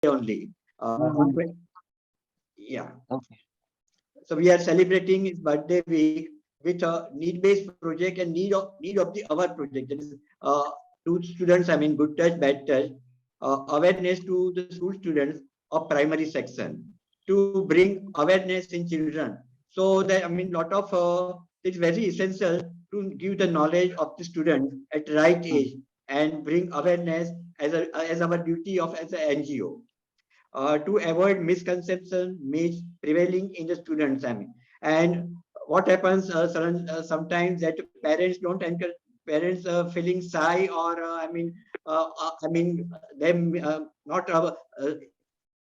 only. Mhm. Yeah. Okay. So we are celebrating his birthday week with a need-based project and need of the our project. That is to students. I mean, good touch, bad touch, awareness to the school students of primary section to bring awareness in children. So that I mean, lot of it's very essential to give the knowledge of the students at the right Mm. age and bring awareness as our duty of as an NGO to avoid misconception myths prevailing in the students. I mean, and what happens sometimes that parents don't enter, parents feeling shy or I mean them not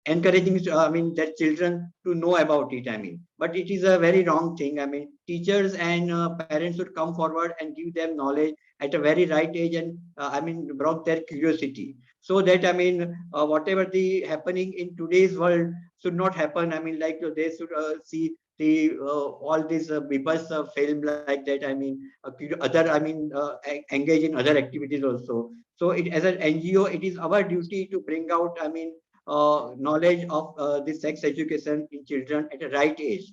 encouraging I mean their children to know about it. I mean, but it is a very wrong thing. I mean, teachers and parents should come forward and give them knowledge at a very right age and I mean brought their curiosity so that I mean whatever the happening in today's world should not happen. I mean, like they should see the all these people's film like that. I mean, other I mean engage in other activities also. So it as an NGO, it is our duty to bring out I mean knowledge of the sex education in children at a right age.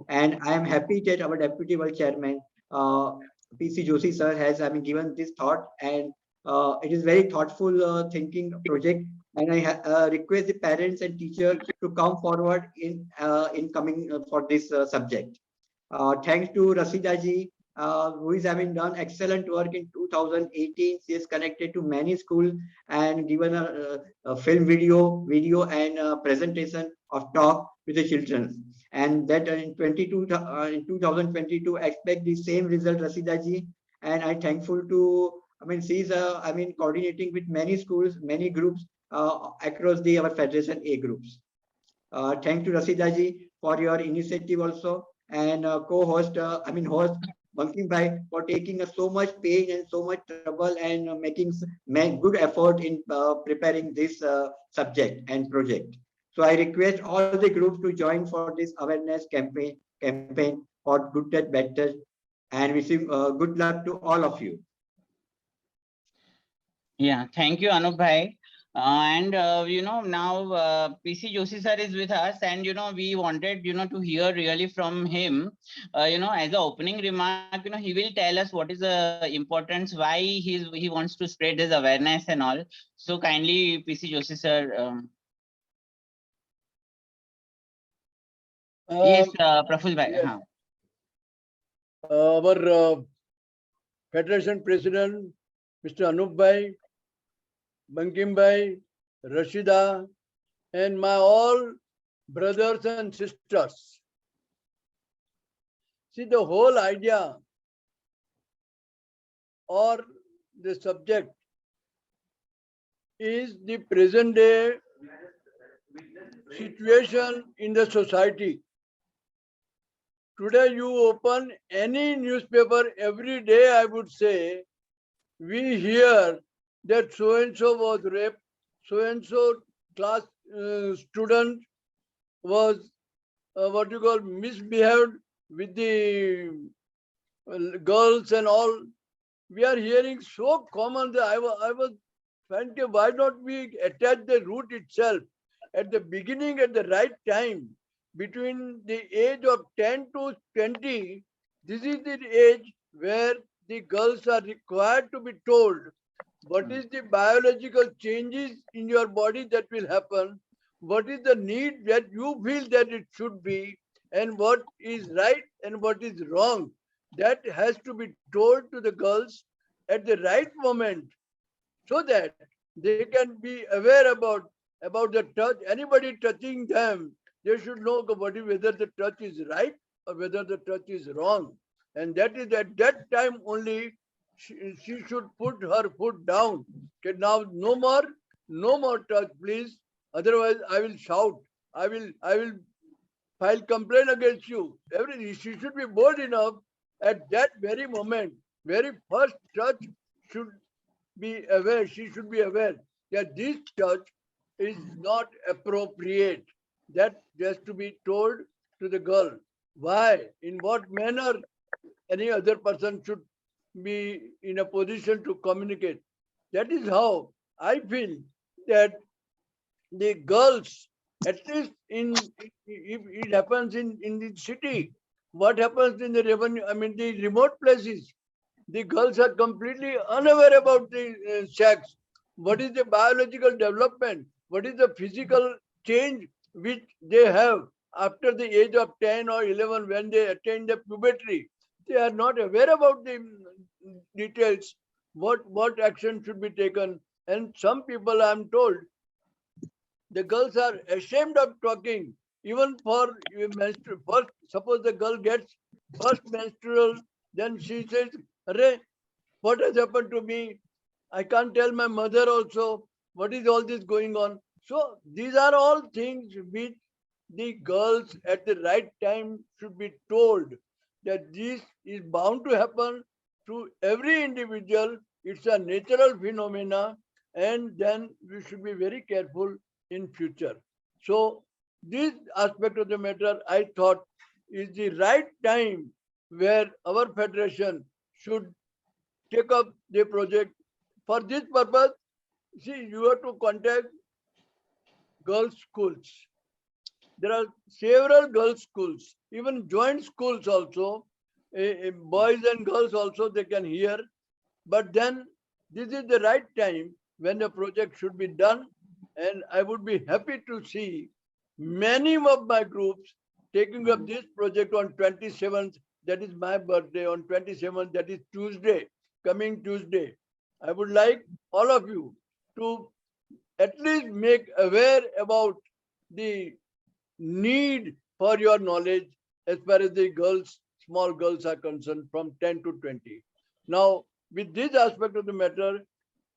And I am happy that our Deputy World Chairman, PC Joshi sir, has I mean given this thought, and it is very thoughtful thinking project. And I request the parents and teachers to come forward in coming for this subject. Thanks to Rashida ji, who is having done excellent work in 2018. She is connected to many schools and given a film video and presentation of talk with the children. And that in 2022, I expect the same result, Rashida ji. And I'm thankful to, I mean, she's, I mean, coordinating with many schools, many groups across the our Federation A groups. Thank to Rashida ji for your initiative also and co-host, I mean host Bankim Bhai for taking so much pain and so much trouble and making good effort in preparing this subject and project. So I request all the groups to join for this awareness campaign for good touch, bad touch, and wishing good luck to all of you. Yeah, thank you, Anup bhai. And now PC Joshi sir is with us, and we wanted to hear really from him. As a opening remark, he will tell us what is the importance, why he wants to spread his awareness and all. So kindly, PC Joshi sir. Yes, Praful bhai. Yes, our Federation President, Mr. Anup Bhai, Bankim Bhai, Rashida, and my all brothers and sisters. See, the whole idea or the subject is the present day situation in the society. Today you open any newspaper every day, I would say, we hear that so-and-so was raped, so-and-so class student was what you call misbehaved with the girls and all. We are hearing so common that I was thinking, why not we attach the root itself at the beginning at the right time between the age of 10 to 20. This is the age where the girls are required to be told what is the biological changes in your body that will happen, what is the need that you feel that it should be, and what is right and what is wrong. That has to be told to the girls at the right moment so that they can be aware about the touch. Anybody touching them, they should know whether the touch is right or whether the touch is wrong. And that is at that time only she should put her foot down. Okay, now no more touch, please. Otherwise, I will shout. I will file complaint against you. She should be bold enough at that very moment, very first touch should be aware, she should be aware that this touch is not appropriate. That has to be told to the girl. Why? In what manner any other person should be in a position to communicate. That is how I feel that the girls, at least if it happens in the city, what happens in the revenue, I mean the remote places, the girls are completely unaware about the sex. What is the biological development? What is the physical change which they have after the age of 10 or 11 when they attain the puberty? They are not aware about the details, what action should be taken. And some people, I am told, the girls are ashamed of talking, even for menstrual. First, suppose the girl gets first menstrual, then she says, "Arey, what has happened to me? I can't tell my mother also. What is all this going on?" So these are all things which the girls at the right time should be told that this is bound to happen to every individual. It's a natural phenomena, and then we should be very careful in future. So this aspect of the matter, I thought, is the right time where our federation should take up the project. For this purpose, see, you have to contact girls' schools. There are several girls' schools, even joint schools also. Boys and girls also they can hear. But then this is the right time when the project should be done, and I would be happy to see many of my groups taking up this project on 27th. That is my birthday on 27th. That is Tuesday, coming Tuesday. I would like all of you to at least make aware about the need for your knowledge as far as the girls, small girls are concerned from 10 to 20. Now, with this aspect of the matter,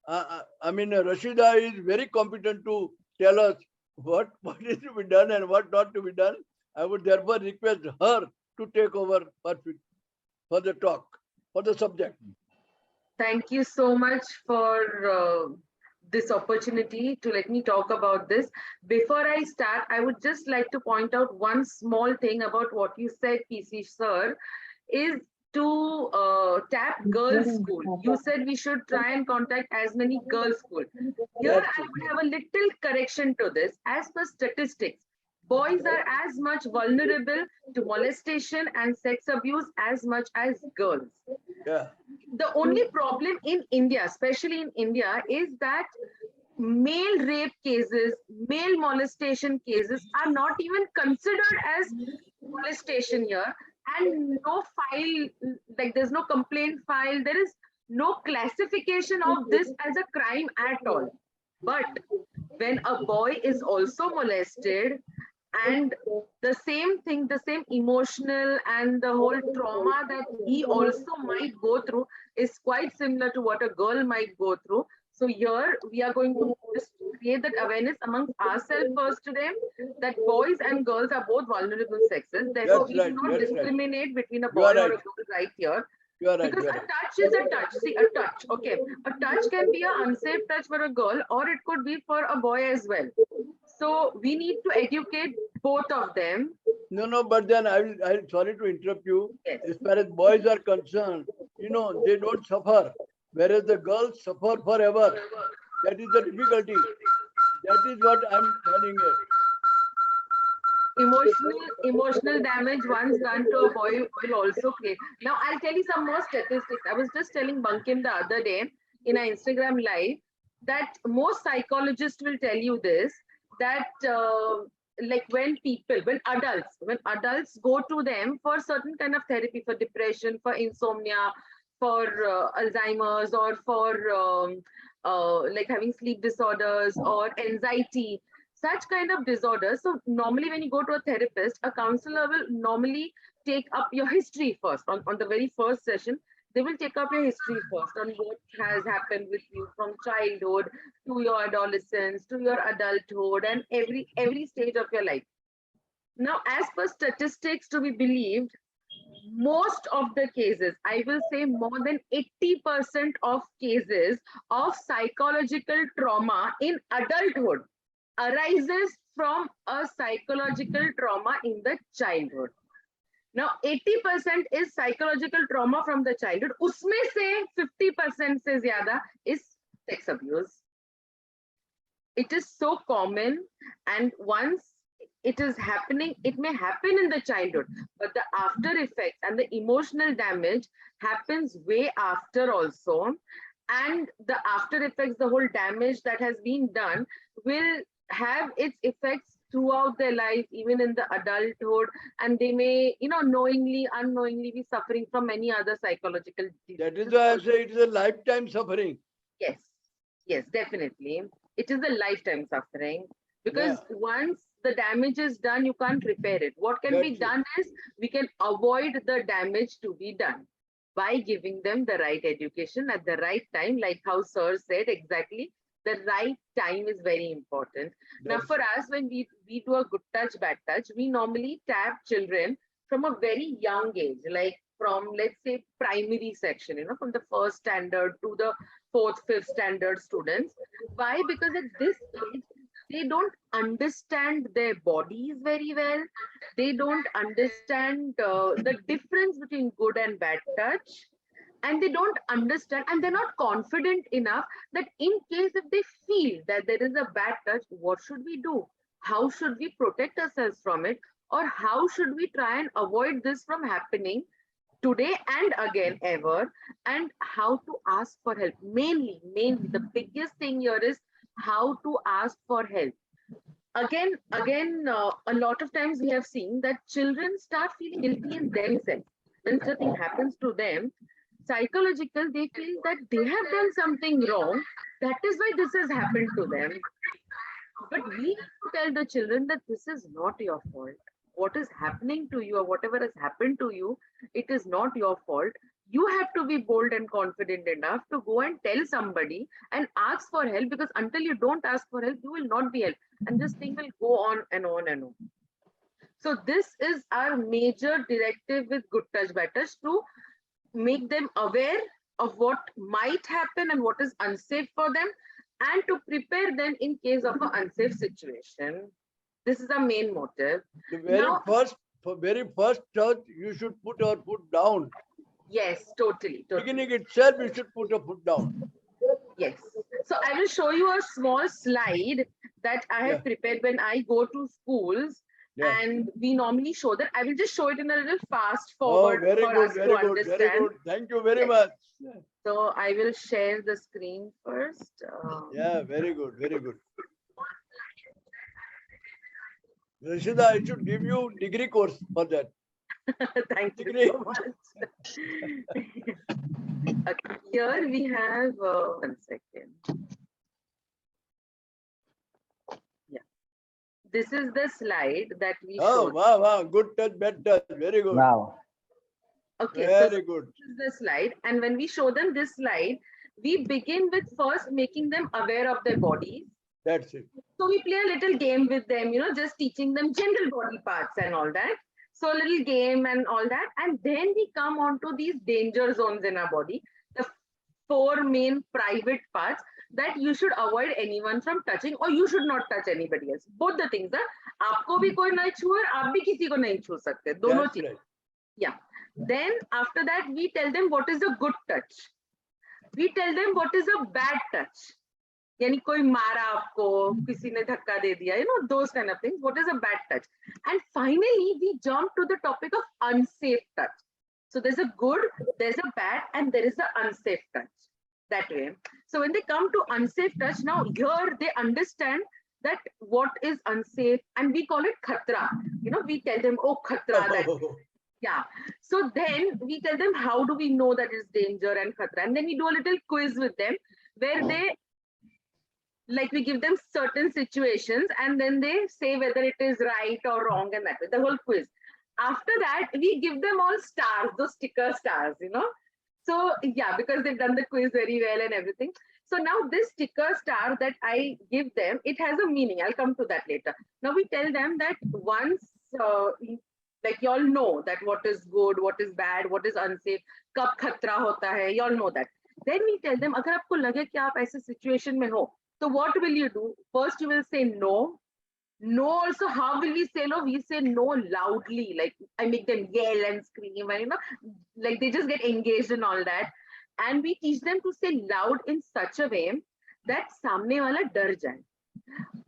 I mean, Rashida is very competent to tell us what is to be done and what not to be done. I would therefore request her to take over for the talk, for the subject. Thank you so much for this opportunity to let me talk about this. Before I start, I would just like to point out one small thing about what you said, PC sir, is to tap girls' school. You said we should try and contact as many girls' school. Here, Yes, I would have a little correction to this. As per statistics, boys are as much vulnerable to molestation and sex abuse as much as girls. yeah, The only problem in India, especially in India, is that male rape cases, male molestation cases are not even considered as molestation here, and no file, like there's no complaint file, there is no classification of this as a crime at all. But when a boy is also molested, and the same thing, the same emotional and the whole trauma that he also might go through is quite similar to what a girl might go through. So here we are going to just create that awareness amongst ourselves first today, that boys and girls are both vulnerable sexes. Therefore, that's we do right, not that's right. discriminate between a You boy are or a right, girl right here. you are right, Because you are a right. touch is a touch. See, a touch. Okay. A touch can be an unsafe touch for a girl, or it could be for a boy as well. So we need to educate both of them. No, no, but then I'll sorry to interrupt you. Yes. As far as boys are concerned, they don't suffer, whereas the girls suffer forever. That is the difficulty. That is what I'm telling you. Emotional damage once done to a boy will also create. Now I'll tell you some more statistics. I was just telling Bankim the other day in our Instagram live that most psychologists will tell you this, that like when adults go to them for certain kind of therapy, for depression, for insomnia, for Alzheimer's, or for like having sleep disorders or anxiety, such kind of disorders. So normally when you go to a therapist, a counselor will normally take up your history first. On the very first session, they will take up your history first on what has happened with you from childhood to your adolescence to your adulthood and every stage of your life. Now, as per statistics to be believed, most of the cases, I will say more than 80% of cases of psychological trauma in adulthood arises from a psychological trauma in the childhood. Now 80% is psychological trauma from the childhood. उसमें से 50% से ज्यादा is sex abuse. It is so common, and once it is happening, it may happen in the childhood, but the after effects and the emotional damage happens way after also. And the after effects, the whole damage that has been done, will have its effects throughout their life, even in the adulthood, and they may, knowingly, unknowingly be suffering from many other psychological That is diseases. why I say it is a lifetime suffering. Yes, yes, definitely. It is a lifetime suffering, because Yeah, once the damage is done, you can't repair it. What can be that's it. done is we can avoid the damage to be done by giving them the right education at the right time, like how Sir said exactly. The right time is very important. Now, That's for it. us, when we do a good touch, bad touch, we normally tap children from a very young age, like from, let's say, primary section, from the first standard to the fourth, fifth standard students. Why? Because at this age, they don't understand their bodies very well. They don't understand the difference between good and bad touch. And they don't understand, and they're not confident enough that in case if they feel that there is a bad touch, what should we do? How should we protect ourselves from it? Or how should we try and avoid this from happening today and again ever, and how to ask for help. Mainly the biggest thing here is how to ask for help. Again, a lot of times we have seen that children start feeling guilty in themselves when such a thing happens to them. Psychological, they feel that they have done something wrong, that is why this has happened to them. But we need to tell the children that this is not your fault. What is happening to you, or whatever has happened to you, it is not your fault. You have to be bold and confident enough to go and tell somebody and ask for help, because until you don't ask for help, you will not be helped. And this thing will go on and on and on. So this is our major directive with Good Touch, Bad Touch, to make them aware of what might happen and what is unsafe for them, and to prepare them in case of an unsafe situation. This is the main motive. The Now, very first touch, you should put our foot down. yes, totally. Beginning itself, you should put a foot down. Yes. So I will show you a small slide that I Yeah, have prepared when I go to schools, yeah. and we normally show that. I will just show it in a little fast Oh, forward very for good, us to very good, very understand. good. Thank you very Yes. much. So I will share the screen first. Yeah, very good, very good. Rashida, I should give you degree course for that. Thank you Degree. so much. Okay, here we have, one second. Yeah, this is the slide that we Oh, showed. wow, wow. Good touch, bad touch. Very good. Wow. Okay, so Very good. this is the slide. And when we show them this slide, we begin with first making them aware of their bodies. That's it. So we play a little game with them, just teaching them general body parts and all that. So a little game and all that. And then we come on to these danger zones in our body, the four main private parts that you should avoid anyone from touching, or you should not touch anybody else. Both the things are, आपको भी कोई नहीं छुए, आप भी किसी को नहीं छू सकते. दोनों That's चीज. right. Yeah. Then after that, we tell them what is a good touch. We tell them what is a bad touch. यानी कोई मारा आपको, किसी ने धक्का दे दिया, those kind of things. What is a bad touch? And finally, we jump to the topic of unsafe touch. So there's a good, there's a bad, and there is an unsafe touch. That way. So when they come to unsafe touch, now here they understand that what is unsafe, and we call it khatra. We tell them, oh, khatra, that. Yeah. So then we tell them, how do we know that it's danger and khatra? And then we do a little quiz with them where they, like, we give them certain situations and then they say whether it is right or wrong, and that way, the whole quiz. After that, we give them all stars, those sticker stars, So yeah, because they've done the quiz very well and everything. So now this sticker star that I give them, it has a meaning. I'll come to that later. Now we tell them that once, like, you all know that what is good, what is bad, what is unsafe, kab khatra hota hai, you all know that. Then we tell them, agar aapko lage ki aap aise situation mein ho, so what will you do? First, you will say no. No, also, how will we say no? We say no loudly. Like, I make them yell and scream, and like they just get engaged in all that. And we teach them to say loud in such a way that samne wala dar jaye.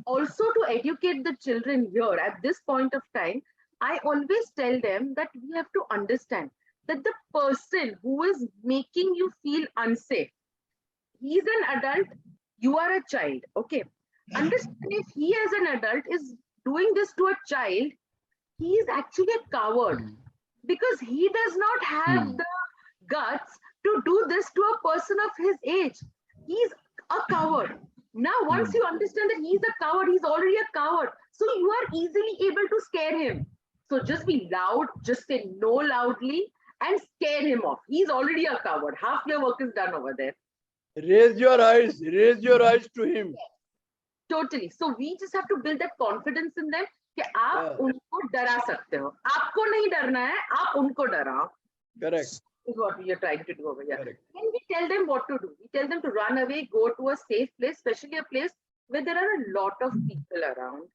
Also, to educate the children here at this point of time, I always tell them that we have to understand that the person who is making you feel unsafe, he's an adult, you are a child. Okay. Understand, if he as an adult is doing this to a child, he is actually a coward Hmm. because he does not have Hmm. the guts to do this to a person of his age. He's a coward. Now, once Hmm. you understand that he's a coward, he's already a coward. So you are easily able to scare him. So just be loud, just say no loudly and scare him off. He's already a coward. Half your work is done over there. Raise your eyes to him. Totally. So we just have to build that confidence in them कि आप Yeah, उनको डरा सकते हो. आपको नहीं डरना है, आप उनको डराओ. correct, Is what we are trying to do over here. correct. And we tell them what to do. We tell them to run away, go to a safe place, especially a place where there are a lot of people around.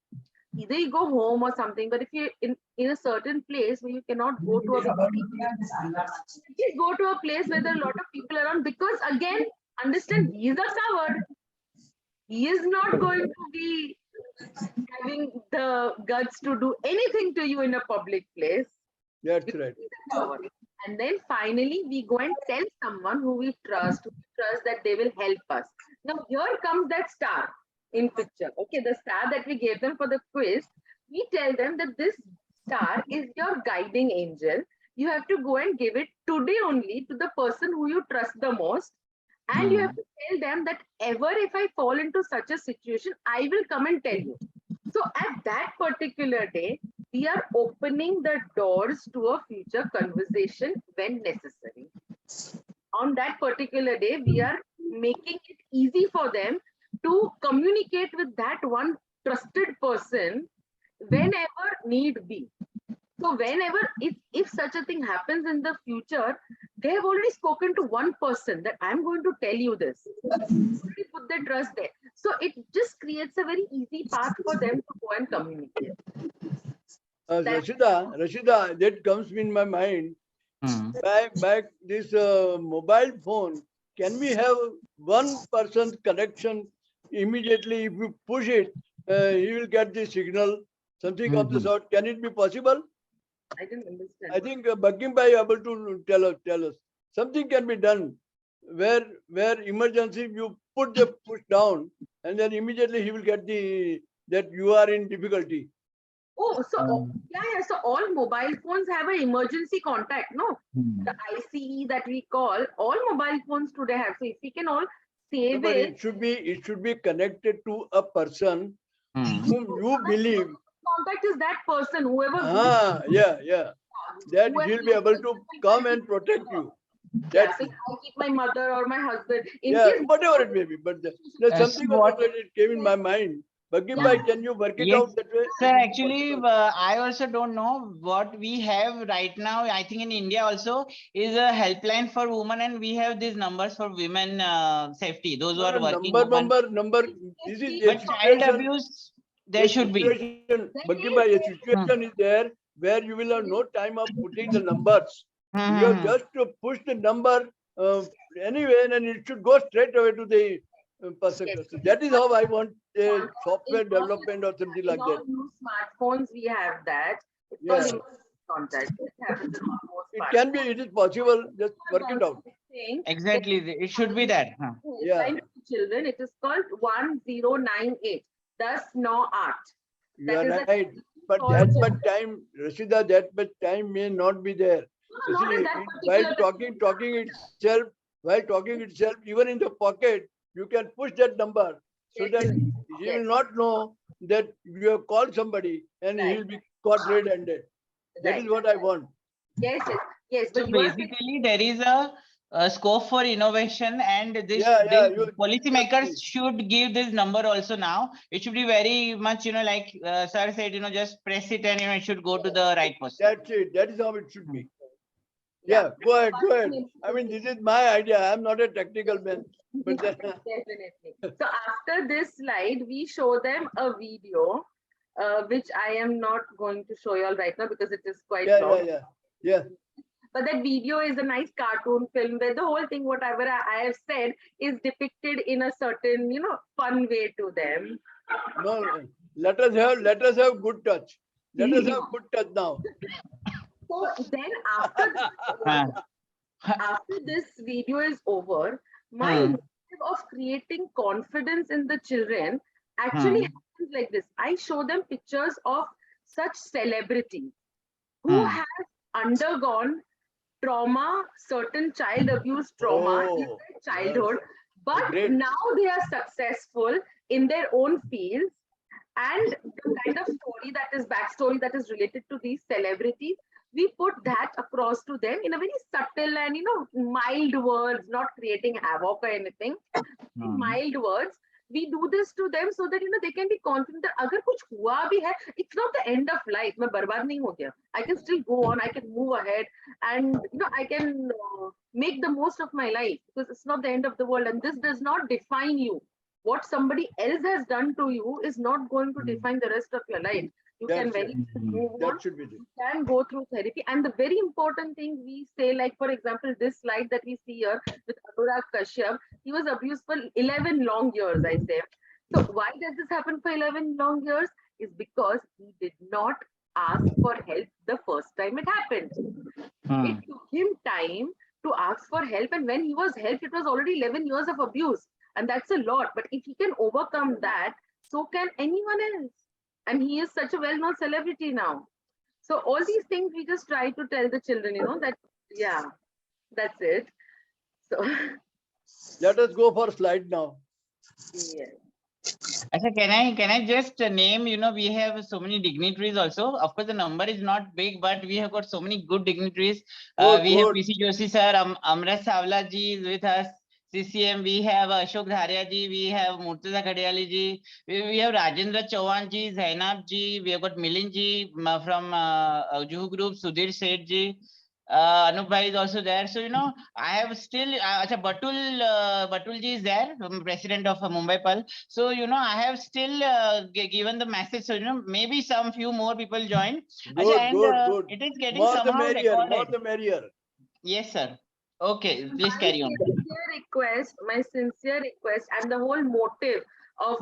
Either you go home or something, but if you're in a certain place where you cannot go to a public place, please go to a place where there are a lot of people around because again, understand he is a coward. He is not going to be having the guts to do anything to you in a public place. That's right. Power. And then finally, we go and tell someone who we trust that they will help us. Now, here comes that star in picture. Okay, the star that we gave them for the quiz. We tell them that this star is your guiding angel. You have to go and give it today only to the person who you trust the most. And you Hmm. have to tell them that ever if I fall into such a situation, I will come and tell you. So at that particular day, we are opening the doors to a future conversation when necessary. On that particular day, we are making it easy for them to communicate with that one trusted person whenever need be. So whenever, if such a thing happens in the future, they have already spoken to one person that I'm going to tell you this. Already put their trust there. So it just creates a very easy path for them to go and communicate. That Rashida, that comes in my mind. Hmm. Back this mobile phone. Can we have one person's connection immediately? If you push it, he will get the signal. Something of the Hmm. sort. Can it be possible? I didn't understand. I think Bankim bhai able to tell us. Something can be done where emergency you put the push down and then immediately he will get the that you are in difficulty. Oh, so Hmm. yeah. So all mobile phones have an emergency contact, no? Hmm. The ICE that we call, all mobile phones today have. So if we can all No, save but it, it should be connected to a person Hmm. whom you believe. contact is that person, whoever, Yeah. That whoever he'll be able to come and protect you. yeah. That's So it. I keep my mother or my husband in Yeah, case. whatever it may be. But there's So something of what? that it came in my mind. Bankim Yeah, bhai, can you work it Yes, out that way? sir. Is it Actually, possible? I also don't know what we have right now. I think in India also is a helpline for women, and we have these numbers for women safety. Those who No, are no, working women. number. This is a But child situation. abuse, there should be. Bankim bhai, a Hmm. situation is there where you will have no time of putting the numbers. Hmm. You have Hmm. just to push the number uh, anyway, and it should go straight away to the person. yes. So that is how I want a In software all, development or something in like all that. new smartphones, we have that. It's called Yeah, emergency contact. It happens in all most it can be. smartphones. It is possible. Just work it out. Saying that Exactly. It should be that. Huh. Yeah, helpline to children, it is called 1098. Thus, no art. you That are is a right. But for that much children. time, Rashida, that much time may not be there. You No, not at see, that while particular talking itself, even in the pocket, you can push that number so that definitely. he Yes, will not know that you have called somebody and he right, will be caught red-handed. That is right. what I want. Yes. So But you are saying basically, there is a scope for innovation, and Yeah, this you policymakers absolutely. should give this number also now. It should be very much, like sir said, just press it and it should go to the right person. That's it. That is how it should Hmm. be. yeah. Yeah, go ahead. I mean, this is my idea. I'm not a technical man, but then, Definitely. So after this slide, we show them a video, which I am not going to show you all right now because it is quite long. yeah. But that video is a nice cartoon film where the whole thing, whatever I have said, is depicted in a certain, fun way to them. No, let us have good touch. Let us have good touch now. So then after this video is over, my motive of creating confidence in the children actually happens like this. I show them pictures of such celebrities who have undergone trauma, certain child abuse trauma in Oh, their childhood, but great. now they are successful in their own fields. And the kind of story that is backstory that is related to these celebrities, we put that across to them in a very subtle and mild words, not creating havoc or anything. Mild words. We do this to them so that they can be confident that अगर कुछ हुआ भी है, it's not the end of life. मैं बर्बाद नहीं हो गया. I can still go on. I can move ahead, and I can make the most of my life because it's not the end of the world, and this does not define you. What somebody else has done to you is not going to define the rest of your life. You can very move on. That should be You can go through therapy. And the very important thing we say, like for example, this slide that we see here with Anurag Kashyap, he was abused for 11 long years, I say. So why does this happen for 11 long years? Is because he did not ask for help the first time it happened. It took him time to ask for help, and when he was helped, it was already 11 years of abuse. And that's a lot. But if he can overcome that, so can anyone else. And he is such a well-known celebrity now. So all these things we just try to tell the children, that, yeah, that's it. So Let us go for slide now. yes. Achha, can I just name, we have so many dignitaries also. Of course, the number is not big, but we have got so many good dignitaries. We have PC Joshi sir, Amrit Savla ji is with us. CCM, we have Ashok Dharia ji, we have Murtaza Khadiali ji, we have Rajendra Chauhan ji, Zainab ji, we have got Milind ji from Juhu Group, Sudhir Seth ji. Anup bhai is also there. So, I have still, Batul ji is there, president of Mumbai Pal. So, I have still given the message. So, maybe some few more people join. Good. It is getting More the somehow merrier, recorded. more the merrier. Yes, sir. Okay, please carry on. My sincere request, and the whole motive of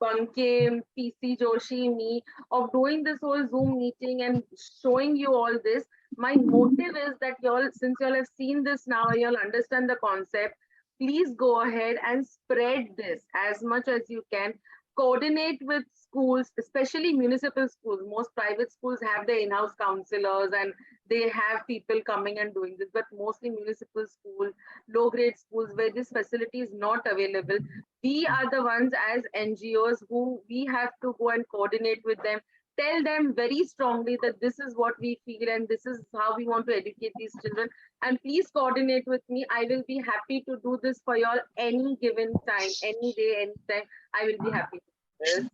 Bankim, PC Joshi, me, of doing this whole Zoom meeting and showing you all this, my motive is that y'all, since y'all have seen this now, y'all understand the concept, please go ahead and spread this as much as you can. Coordinate with schools, especially municipal schools. Most private schools have their in-house counselors and they have people coming and doing this, but mostly municipal schools, low-grade schools where this facility is not available. We are the ones as NGOs who we have to go and coordinate with them, tell them very strongly that this is what we feel and this is how we want to educate these children. And please coordinate with me. I will be happy to do this for y'all any given time, any day, anytime. I will be happy to do this.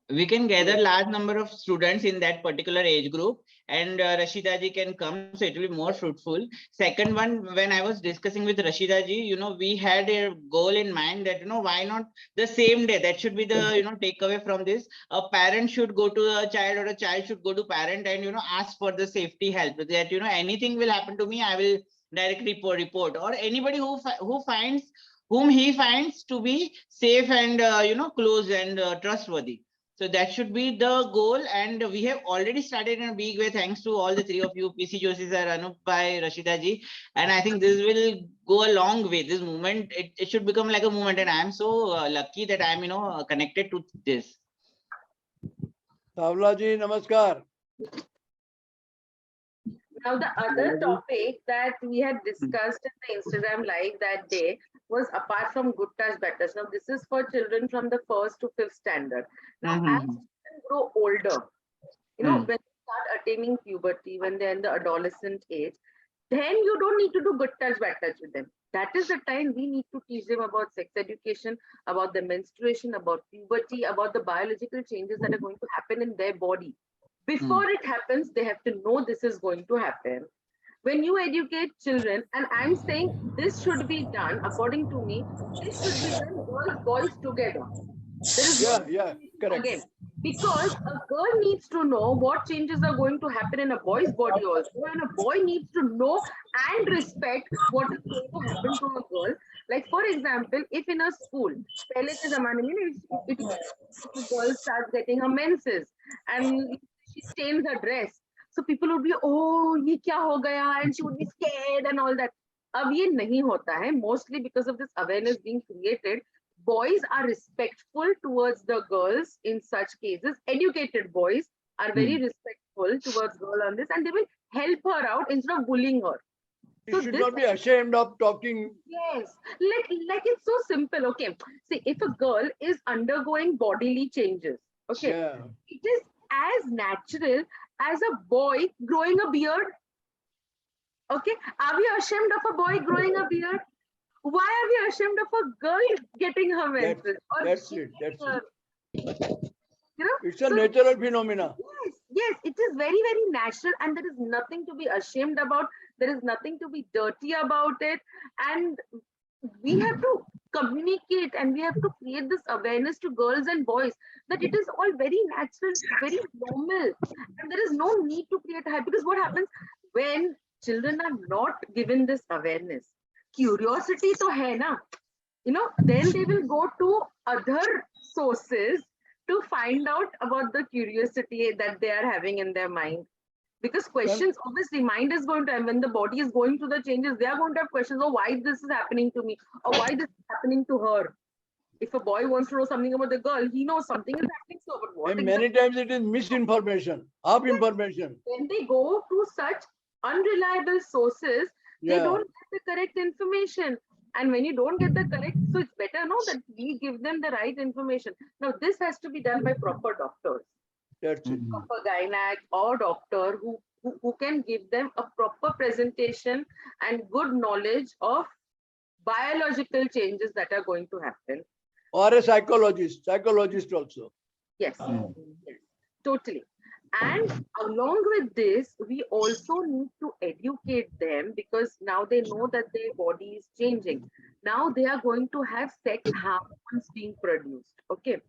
We can gather large number of students in that particular age group, and Rashida ji can come, so it will be more fruitful. Second one, when I was discussing with Rashida ji, we had a goal in mind that, why not the same day? That should be the, takeaway from this. A parent should go to a child or a child should go to parent and, ask for the safety help that, anything will happen to me, I will directly report, or anybody whom he finds to be safe and, close and trustworthy. So that should be the goal, and we have already started in a big way thanks to all the three of you, PC Joshi sir, Anup bhai, Rashida ji, and I think this will go a long way. This movement, it should become like a movement, and I am so lucky that I am connected to this. Savla ji, namaskar. Now, the other topic that we had discussed in the Instagram live that day was apart from good touch, bad touch. Now, this is for children from the 1st to 5th standard. Now, as children grow older, when they start attaining puberty, when they're in the adolescent age, then you don't need to do good touch, bad touch with them. That is the time we need to teach them about sex education, about the menstruation, about puberty, about the biological changes that are going to happen in their body. Before it happens, they have to know this is going to happen. When you educate children, and I'm saying this should be done, according to me, this should be done boys together. There is Yeah, correct. again, because a girl needs to know what changes are going to happen in a boy's body also, and a boy needs to know and respect what is going to happen to a girl. Like for example, if in a school, पहले के ज़माने में ना, if a girl starts getting her menses and she stains her dress, so people would be, oh, ये क्या हो गया, and she would be scared and all that. अब ये नहीं होता है, mostly because of this awareness being created. Boys are respectful towards the girls in such cases. Educated boys are very respectful towards girl on this, and they will help her out instead of bullying her. You should not be ashamed of talking. Yes, like it's so simple. Okay, see, if a girl is undergoing bodily changes, okay, Yeah. it is as natural as a boy growing a beard. Okay, are we ashamed of a boy growing a beard? Why are we ashamed of a girl getting her menses? That's it. You know, It's a so natural phenomena. yes, it is very, very natural, and there is nothing to be ashamed about. There is nothing to be dirty about it, and we have to communicate and we have to create this awareness to girls and boys that it is all very natural, very normal, and there is no need to create hype. Because what happens when children are not given this awareness? Curiosity to hai na, then they will go to other sources to find out about the curiosity that they are having in their mind. Because questions, obviously, mind is going to, and when the body is going through the changes, they are going to have questions. Oh, why this is happening to me, or why this is happening to her. If a boy wants to know something about the girl, he knows something is happening. So, but what And many times it is misinformation, half information. when they go to such unreliable sources, they Yeah. don't get the correct information. And when you don't get the correct, so it's better that we give them the right information. Now, this has to be done by proper doctors, That's it. proper gynac or doctor who can give them a proper presentation and good knowledge of biological changes that are going to happen. Or a psychologist also. Yes, yes, totally. And along with this, we also need to educate them, because now they know that their body is changing. Now they are going to have sex hormones being produced. Okay.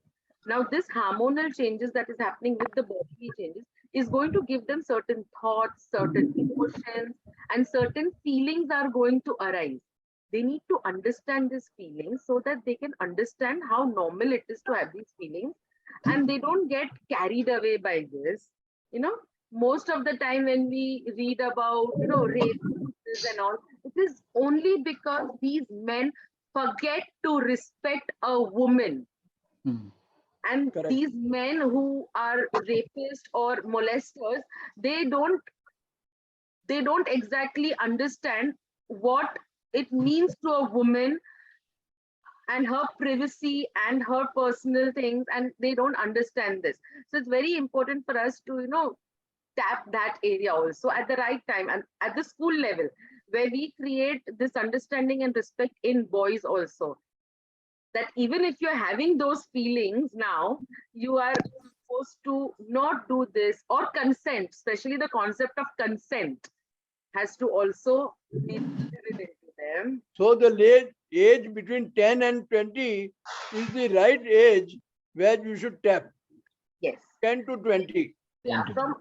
Now this hormonal changes that is happening with the bodily changes is going to give them certain thoughts, certain emotions, and certain feelings are going to arise. They need to understand these feelings so that they can understand how normal it is to have these feelings, and they don't get carried away by this. Most of the time when we read about rape cases and all, it is only because these men forget to respect a woman. And Correct. these men who are rapists or molesters, they don't exactly understand what it means to a woman and her privacy and her personal things, and they don't understand this. So it's very important for us to tap that area also at the right time, and at the school level, where we create this understanding and respect in boys also, that even if you're having those feelings now, you are supposed to not do this, or consent, especially the concept of consent has to also be driven into them. So the age between 10 and 20 is the right age where you should tap. Yes. 10 to 20. Yeah, from,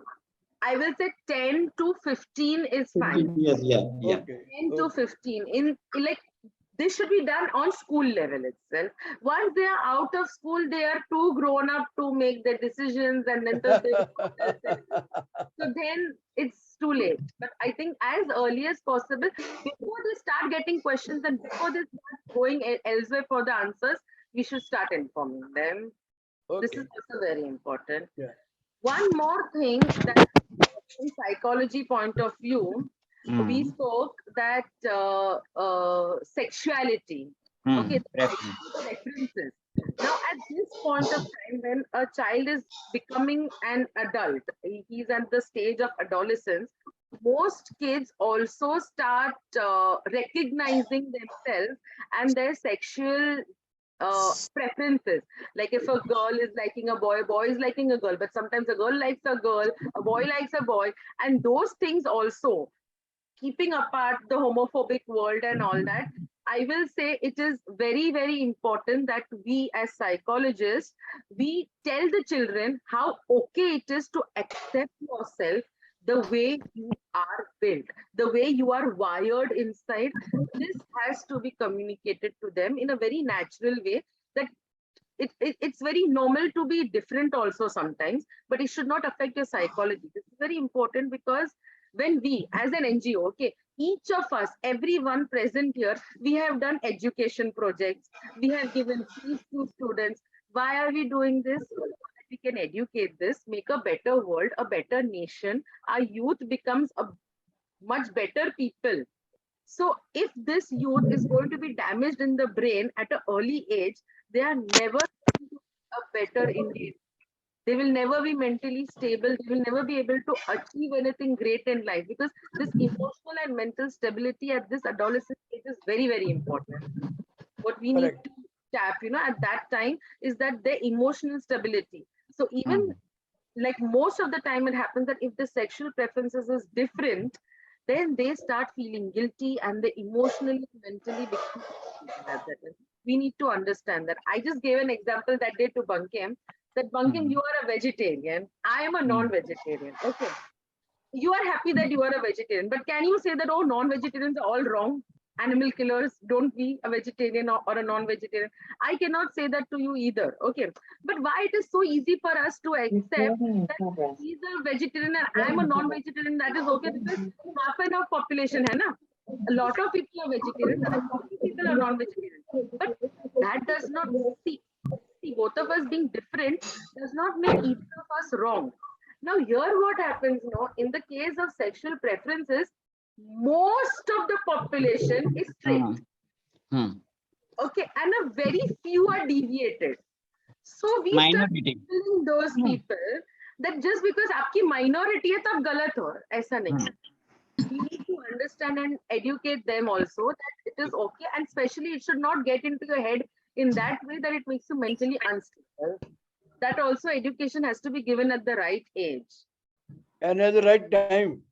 I will say 10 to 15 is fine. Yes, yeah. Okay. 10 to 15. In like, this should be done on school level itself. Once they are out of school, they are too grown up to make their decisions, and then so then it's too late. But I think as early as possible, before they start getting questions and before they start going elsewhere for the answers, we should start informing them. Okay. This is also very important. Yeah. One more thing, that from psychology point of view, we spoke that sexuality, okay, preferences. Now, at this point of time, when a child is becoming an adult, he's at the stage of adolescence, most kids also start recognizing themselves and their sexual preferences. Like if a girl is liking a boy is liking a girl, but sometimes a girl likes a girl, a boy likes a boy, and those things also, keeping apart the homophobic world and all that, I will say it is very, very important that we as psychologists, we tell the children how okay it is to accept yourself the way you are built, the way you are wired inside. This has to be communicated to them in a very natural way, that it's very normal to be different also sometimes, but it should not affect your psychology. This is very important because when we, as an NGO, okay, each of us, everyone present here, we have done education projects, we have given fees to students. Why are we doing this? So that we can educate this, make a better world, a better nation. Our youth becomes a much better people. So if this youth is going to be damaged in the brain at an early age, they are never going to be a better Indian. They will never be mentally stable. They will never be able to achieve anything great in life, because this emotional and mental stability at this adolescent age is very, very important. What we need Correct. to tap, at that time is that their emotional stability. So even like most of the time it happens that if the sexual preferences is different, then they start feeling guilty and they emotionally, mentally become stable at that time. We need to understand that. I just gave an example that day to Bankim, that Bankim, you are a vegetarian, I am a non-vegetarian. Okay. You are happy that you are a vegetarian, but can you say that, oh, non-vegetarians are all wrong? Animal killers, don't be a vegetarian or a non-vegetarian. I cannot say that to you either. Okay. But why it is so easy for us to accept that he's a vegetarian and I'm a non-vegetarian, that is okay, because half enough population hai na? A lot of people are vegetarian and a lot of people are non-vegetarian. But that does not see both of us being different does not make either of us wrong. Now, here what happens, in the case of sexual preferences, most of the population is straight. Okay, and a very few are deviated. So we start Minority. telling those people that just because आपकी minority है तब गलत हो, ऐसा नहीं. We need to understand and educate them also that it is okay, and especially it should not get into your head in that way that it makes you mentally unstable. That also education has to be given at the right age. And at the right time.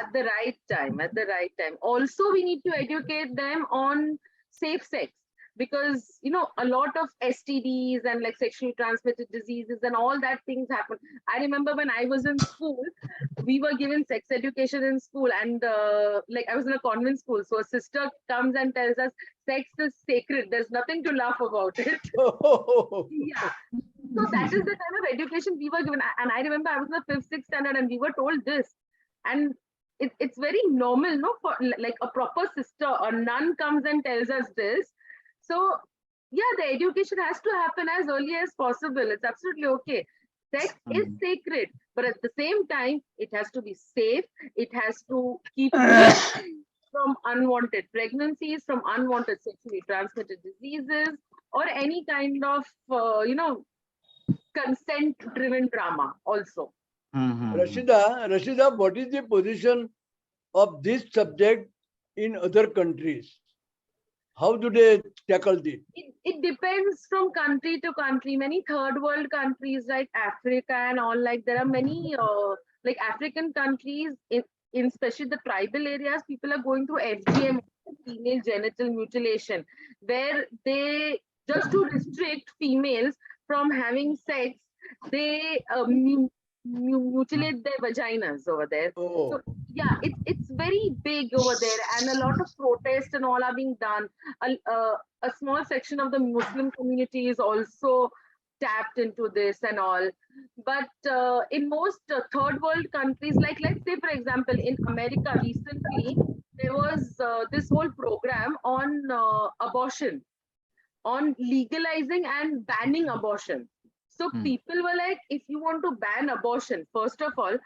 At the right time, at the right time. Also, we need to educate them on safe sex, because a lot of STDs and like sexually transmitted diseases and all that things happen. I remember when I was in school, we were given sex education in school, and like I was in a convent school, so a sister comes and tells us sex is sacred, there's nothing to laugh about it. Yeah. So that is the kind of education we were given. And I remember I was in the 5th, 6th standard and we were told this. And it's very normal, no, for like a proper sister or nun comes and tells us this. So yeah, the education has to happen as early as possible. It's absolutely okay. Sex is sacred, but at the same time, it has to be safe. It has to keep from unwanted pregnancies, from unwanted sexually transmitted diseases, or any kind of, consent-driven drama also. Rashida, what is the position of this subject in other countries? How do they tackle this? It depends from country to country. Many third world countries like Africa and all, like there are many like African countries, in especially the tribal areas, people are going through FGM, female genital mutilation, where they, just to restrict females from having sex, they mutilate their vaginas over there. Oh. So yeah, it's very big over there, and a lot of protests and all are being done. A small section of the Muslim community is also tapped into this and all. But in most third world countries, like let's say for example in America recently, there was this whole program on abortion, on legalizing and banning abortion. So people were like, if you want to ban abortion, first of all,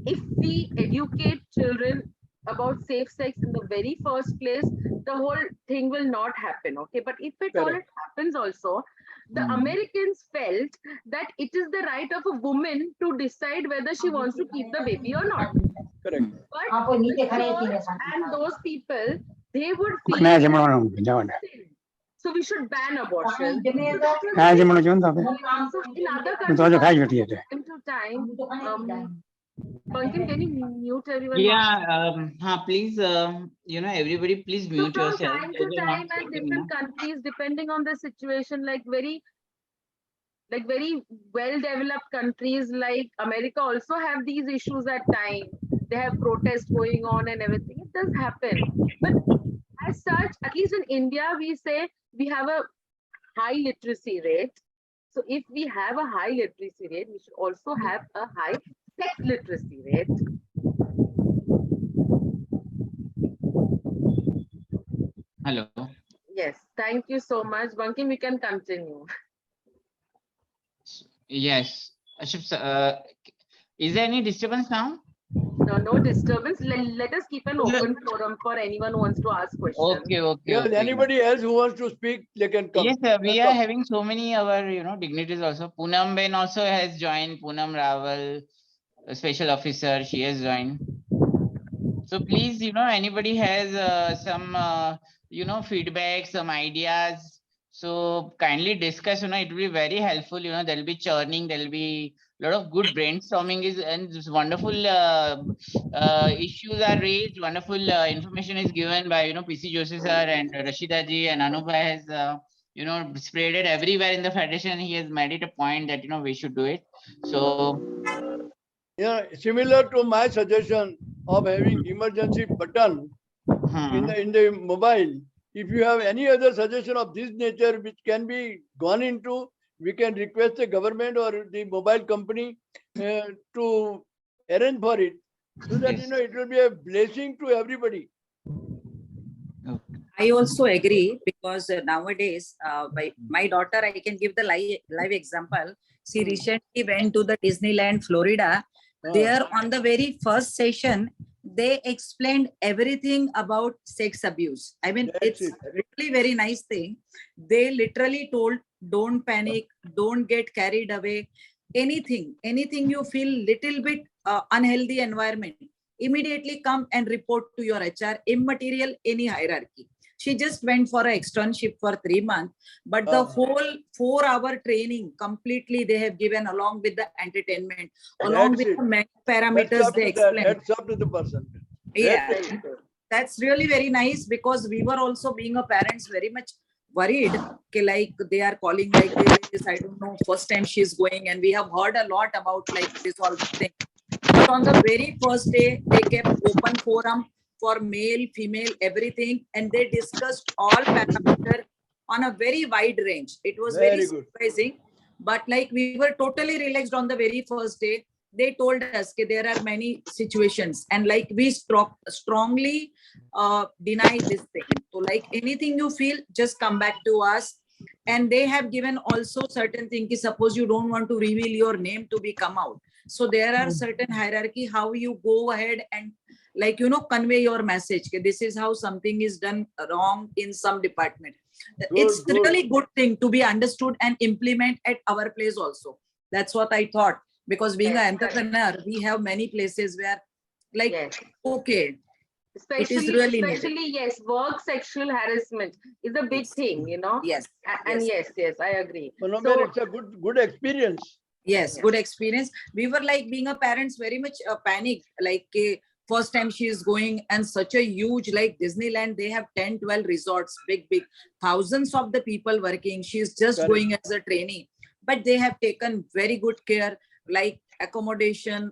if we educate children about safe sex in the very first place, the whole thing will not happen. Okay, but if it all happens also, the Americans felt that it is the right of a woman to decide whether she wants to keep the baby or not. Correct. But the church and those people, they would feel so we should ban abortion. So in other countries, time to time, Bankim, can you mute everyone? Yeah, please, everybody, please So mute from yourself. time So to they're not time and speaking, different countries, depending on the situation, like very well developed countries like America also have these issues at time. They have protests going on and everything. It does happen. But as such, at least in India, we say we have a high literacy rate. So if we have a high literacy rate, we should also have a high tech literacy rate. Hello. Yes, thank you so much. Bankim, we can continue. Yes. Ashif, is there any disturbance now? No, no disturbance. Let us keep an open forum for anyone who wants to ask questions. Okay. Yes, anybody else who wants to speak, they can come. Yes, sir. We are Welcome. having so many our dignitaries also. Poonam Ben also has joined. Poonam Raval, a special officer, she has joined. So please, anybody has some feedback, some ideas. So kindly discuss. It will be very helpful. There will be churning. There will be a lot of good brainstorming and this wonderful issues are raised. Wonderful information is given by PC Joshi sir and Rashida ji, and Anup has spread it everywhere in the federation. He has made it a point that we should do it. So Yeah, similar to my suggestion of having emergency button in the mobile. If you have any other suggestion of this nature which can be gone into, we can request the government or the mobile company to arrange for it, so that yes. it will be a blessing to everybody. I also agree because nowadays, by my daughter, I can give the live example. She recently went to the Disneyland, Florida. There, on the very first session, they explained everything about sex abuse. I mean, it's really very nice thing. They literally told, don't panic, don't get carried away. Anything you feel little bit unhealthy environment, immediately come and report to your HR, immaterial any hierarchy. She just went for an externship for 3 months, but the whole 4-hour training completely they have given along with the entertainment, along with the many parameters they explained. Heads up to the person. Yeah, that's really very nice because we were also being a parents very much worried like they are calling like this. I don't know, first time she's going, and we have heard a lot about like this all thing. But on the very first day, they kept open forum for male, female, everything, and they discussed all parameters on a very wide range. It was very surprising, but like we were totally relaxed on the very first day. They told us that there are many situations, and like we strongly deny this thing. So like anything you feel, just come back to us. And they have given also certain things. Suppose you don't want to reveal your name to be come out. So there are certain hierarchy how you go ahead and like convey your message. This is how something is done wrong in some department. It's really good thing to be understood and implement at our place also. That's what I thought. Because being an entrepreneur, we have many places where like okay. Especially, yes, work sexual harassment is a big thing, Yes. And yes, I agree. So it's a good experience. Yes, good experience. We were like being a parents very much panicked. Like first time she is going, and such a huge like Disneyland, they have 10-12 resorts, big, thousands of the people working. She's just going as a trainee, but they have taken very good care, like accommodation,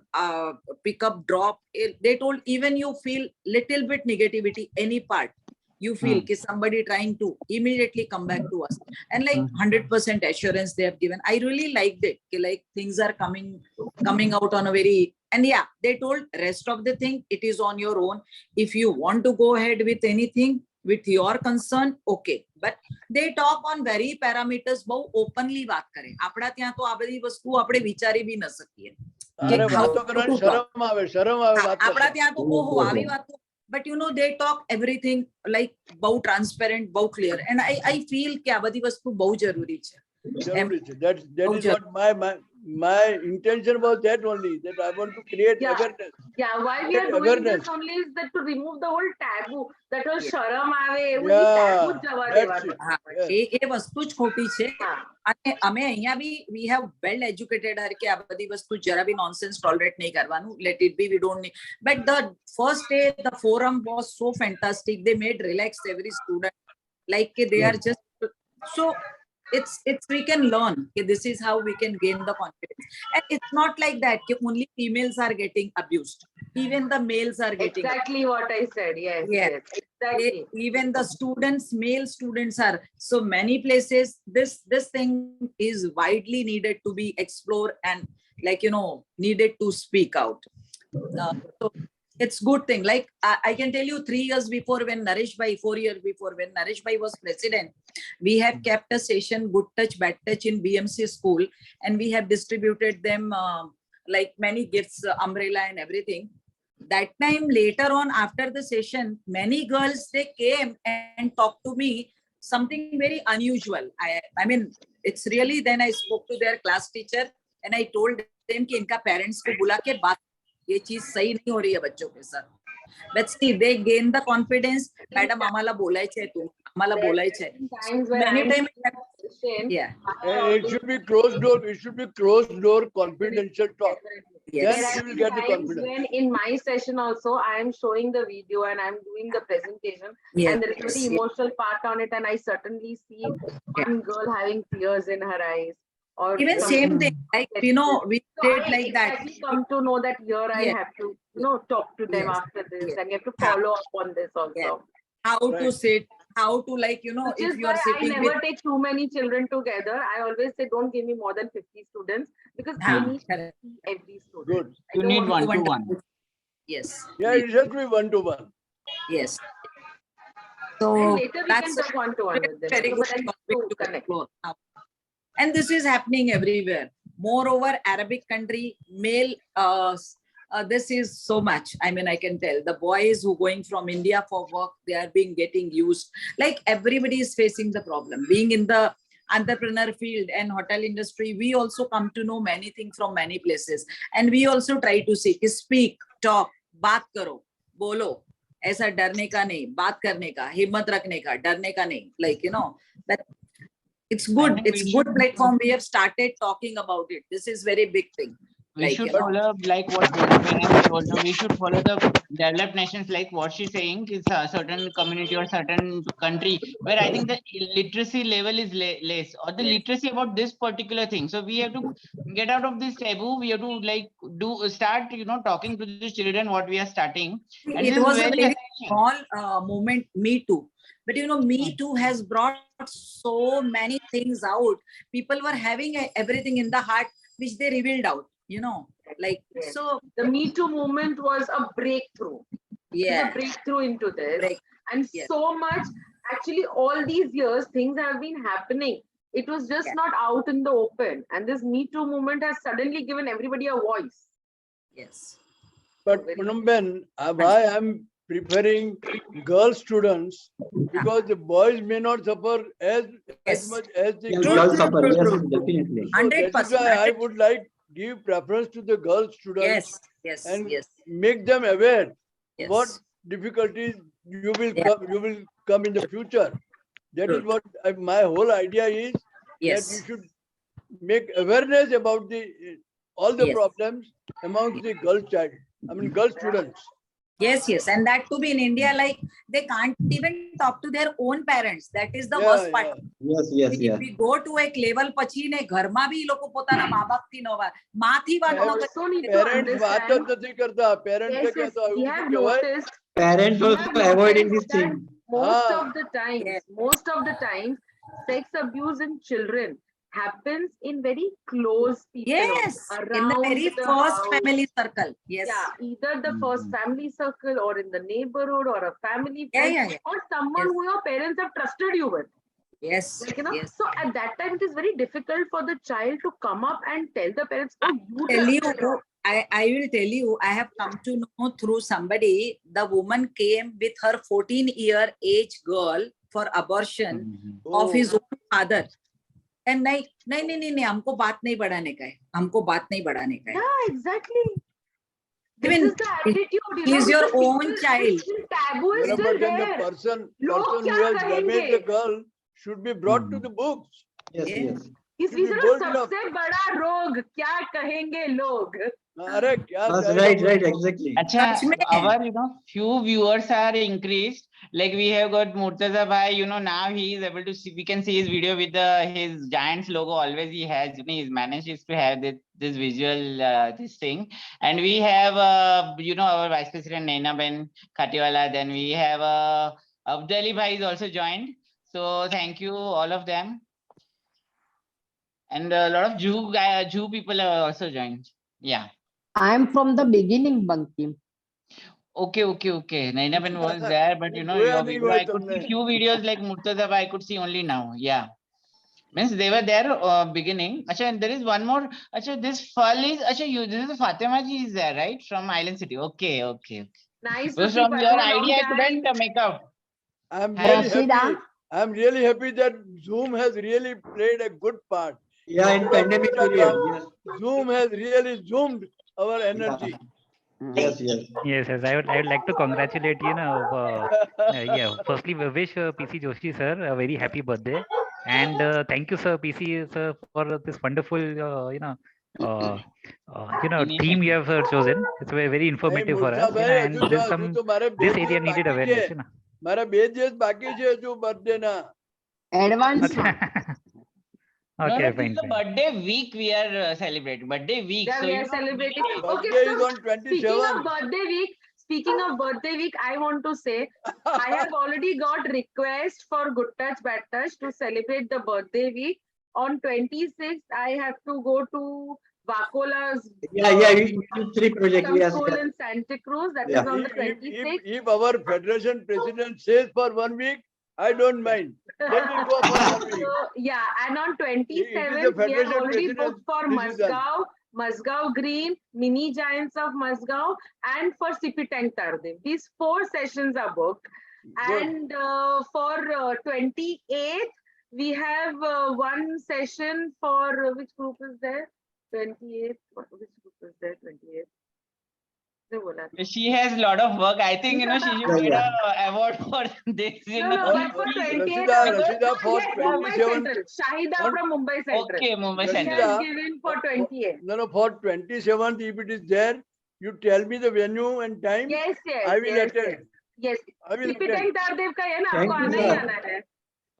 pick up, drop. They told even you feel little bit negativity, any part you feel somebody trying to immediately come back to us, and like 100% assurance they have given. I really liked it. Like things are coming out on a very, and yeah, they told rest of the thing, it is on your own. If you want to go ahead with anything with your concern, okay. But they talk on very parameters, બહુ openly વાત કરે. આપડા ત્યાં તો આ બધી વસ્તુ આપણે વિચારી બી ન શકીએ. આપડા ત્યાં તો ઓહો આવી વાત. But they talk everything like બહુ transparent, બહુ clear, and I feel કે આ બધી વસ્તુ બહુ જરૂરી છે. That is what my intention was that only, that I want to create Yeah. awareness. Yeah, why we are Create doing awareness. this only is that to remove the whole taboo, that whole Yeah. sharam ave, वो Yeah, taboo જવા that's દેવાનું. it. હા, Yes. એ વસ્તુ જ ખોટી છે. હા. અને અમે અહીંયા બી we have well educated her કે આ બધી વસ્તુ જરા બી nonsense tolerate નહીં કરવાનું. Let it be, we don't need. But the first day the forum was so fantastic. They made relaxed every student, like they are just so. It's we can learn. This is how we can gain the confidence, and it's not like that. Only females are getting abused. Even the males are getting Exactly what I said. Yes, Yeah. yes, exactly. even the students, male students are so many places. This thing is widely needed to be explored and needed to speak out. So it's good thing. Like I can tell you 3 years before when Naresh Bhai, 4 years before when Naresh Bhai was president, we have kept a session good touch, bad touch in BMC school, and we have distributed them like many gifts, umbrella and everything. That time later on after the session, many girls, they came and talked to me something very unusual. I mean, it's really, then I spoke to their class teacher and I told them कि इनका parents को बुला के बात, ये चीज सही नहीं हो रही है बच्चों के साथ. But see, they gain the confidence. Madam, आम्हाला बोलायचं आहे तू, आम्हाला बोलायचं आहे. Times when Many I'm times, Christian, yeah, And it should be closed door. It should be closed door confidential talk. yes, Then There she have will been get the times confidence. when in my session also I am showing the video and I'm doing the presentation, yes, and there is a very yes. emotional part on it, and I certainly see one girl having tears in her eyes. Or Even some- same thing, like we So did I like that. exactly come to know that here I Yes. have to, talk to them Yes. after this, Yes. and you have to follow up on this also. How to Right. sit, how to Which if is you why are I sitting never with. take too many children together. I always say don't give me more than 50 students, because I need to Correct. see every student. Good. I You don't need want one to one. Yes, Yeah, it has to be one to one. yes. And So later we that's can talk one-to-one with them. very So, good but I need topic to to connect. explore now. And this is happening everywhere. Moreover, Arabic country, male, this is so much. I mean, I can tell the boys who going from India for work, they are getting used. Like everybody is facing the problem. Being in the entrepreneur field and hotel industry, we also come to know many things from many places. And we also try to speak, talk, बात करो, बोलो. ऐसा डरने का नहीं, बात करने का, हिम्मत रखने का, डरने का नहीं. Like, that it's good. think It's we good should- platform. We have started talking about it. This is very big thing. We Like, should you know. follow like what Bankim told. We should follow the developed nations like what she's saying is a certain community or certain country where I think the literacy level is less, or the literacy about this particular thing. So we have to get out of this taboo. We have to start talking to the children what we are starting. And It this is was a very very essential. small movement, Me Too. But Me Too has brought so many things out. People were having everything in the heart, which they revealed out. Like Yes. so. The Me Too movement was a breakthrough. It was Yeah. a breakthrough into this. Break. And Yes. so much, actually, all these years, things have been happening. It was just Yeah. not out in the open. And this Me Too movement has suddenly given everybody a voice. Yes. But Manamben, why I'm preferring girl students, because the boys may not suffer as Yes. much as the Yeah, True, girls true, suffer. true, Yes, true. definitely. So that is 100%. why I would like give preference to the girl students Yes. Yes. and Yes. make them aware Yes. what difficulties you will Yeah. come in the future. That is Good. what my whole idea is, that you Yes. should make awareness about all the Yes. problems amongst the girl students. Yes, yes, and that to be in India, like they can't even talk to their own parents. That is the Yeah, worst part. yeah. Yes, yes, If yes. we go to a level પછી ને ઘરમાં બી ઈ લોકો પોતાના મા-બાપથી ન વાત, માથી વાત ન Also કરે. need to Parents વાત જ understand. નથી કરતા. Parents Yes, ને yes, કહેતા we એવું have શું કહેવાય? noticed. Parents We also have avoiding noticed this thing. that most Ah. of the times, Yes. most of the times, sex abuse in children happens in very close people Yes, only, in the around very the first house. family circle. Yes. Yeah, either the first family circle or in the neighborhood or a family friend Yeah. or someone Yes. who your parents have trusted you with. Yes. Like, Yes. So at that time, it is very difficult for the child to come up and tell the parents, oh, you Tell trusted you, us." I will tell you, I have come to know through somebody, the woman came with her 14-year age girl for abortion of his own father. And नहीं, हमको बात नहीं बढ़ाने का है, हमको बात नहीं बढ़ाने का है. Yeah, exactly. I This mean, is the attitude. he is your because own people- child. this taboo is You know, still but then the there. person लोग who क्या has damaged the कहेंगे? girl should be brought to the books. Yes, Yeah. yes. इस Should be विषय bold में enough. सबसे बड़ा रोग क्या कहेंगे लोग? अरे क्या That's कहेगा right, कोई? right, exactly. Acha, सच में. our few viewers are increased. Like we have got Murtaza bhai, now he is able to see, we can see his video with his Giants logo. Always he has, he's managed to have this visual this thing. And we have our Vice President Naina Ben Khatiwala. Then we have Abdali bhai is also joined. So thank you all of them. And a lot of Jew people are also joined. Yeah. I'm from the beginning, Bankim. Okay. Naina Ben was there, but your Zoya नहीं video, हुए I could see तुमने. few videos like Murtaza, I could see only now. Yeah. Means they were there beginning. Acha, and there is one more. Acha, this fall is, this is Fatima ji is there, right? From Island City. Okay. Nice to Because see from your Fatima, long idea, I time. couldn't make up. I'm Hi, really Rashida. happy. I'm really happy that Zoom has really played a good part. Yeah, in pandemic period. Yes. Zoom has really zoomed our energy. Yes. Yes, I would like to congratulate firstly we wish PC Joshi sir a very happy birthday, and thank you sir PC sir for this wonderful theme you have chosen. It's very informative for us, and there's some this area needed awareness. મારા 2 દિવસ બાકી છે હજુ birthday ના. Advance. Okay, No, fine. it's the birthday week we are celebrating. Birthday week. Yeah, So we you are celebrating. Okay, Birthday is so on speaking of 27. birthday week, I want to say I have already got request for Good Touch Bad Touch to celebrate the birthday week. On 26th, I have to go to Vakola's Yeah. You 3 project. some Yes. school in Santa Cruz. That is Yeah. on the 26th. If our federation president says for 1 week, I don't mind. Let me go for 1 week. So yeah, and on It is a 27th, we have federation already president's booked for decision. Musgao Green, Mini Giants of Musgao, and for Sipi Tank Tardev. These 4 sessions are booked. Good. And for 28th, we have one session for which group is there? 28th. Which group is there? 28th. No, bola. she has a lot of work. I think she should get Yeah. a award for this. No, but for 28th, Rashida for yes, Mumbai 27th. Central. Shahida On- from Mumbai Central. Okay, Mumbai She Central. has Rashida, given for 28th. No, for 27th, if it is there, you tell me the venue and time. Yes. I will attend. Yes. I will Sipi attend. Tank Tardev का है ना, Thank आपको you, आना ही sir. आना है.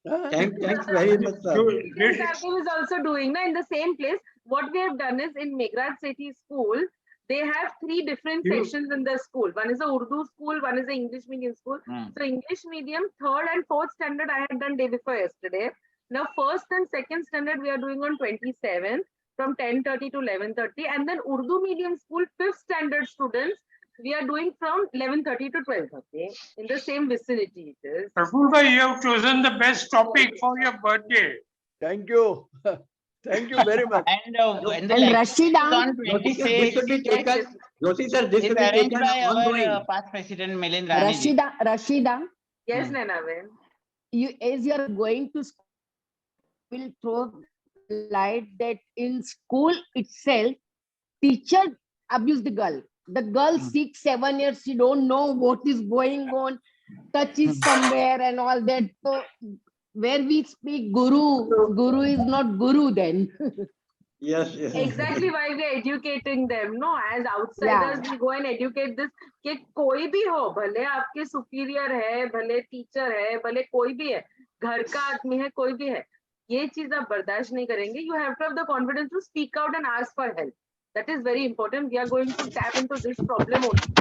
Huh? Thanks very much, sir. Sipi Tank Tardev is also doing in the same place. What we have done is in Meghrad City School, they have 3 different sections in the school. One is a Urdu school, one is an English medium school. So English medium, 3rd and 4th standard I had done day before yesterday. Now 1st and 2nd standard we are doing on 27th from 10:30 to 11:30, and then Urdu medium school 5th standard students we are doing from 11:30 to 12:30 in the same vicinity. It is. Praful bhai, you have chosen the best topic for your birthday. Thank you. Thank you very much. And when the And lecture Rashida. is on Joshi sir, this 26th, should be taken. Joshi sir, this is should be arranged taken by ongoing. our past president Milind Rani ji. Rashida, Yes, Hmm. Nanaven. you as you are going to school, will throw light that in school itself, teacher abuse the girl. The girl 6-7 years, she don't know what is going on, touch is somewhere and all that. So where we speak guru is not guru then. Yes. Exactly why we are educating them. No, as outsiders, we go and educate this. कि कोई भी हो, भले आपके superior है, भले teacher है, भले कोई भी है, घर का आदमी है, कोई भी है, ये चीज आप बर्दाश्त नहीं करेंगे. You have to have the confidence to speak out and ask for help. That is very important. We are going to tap into this problem only.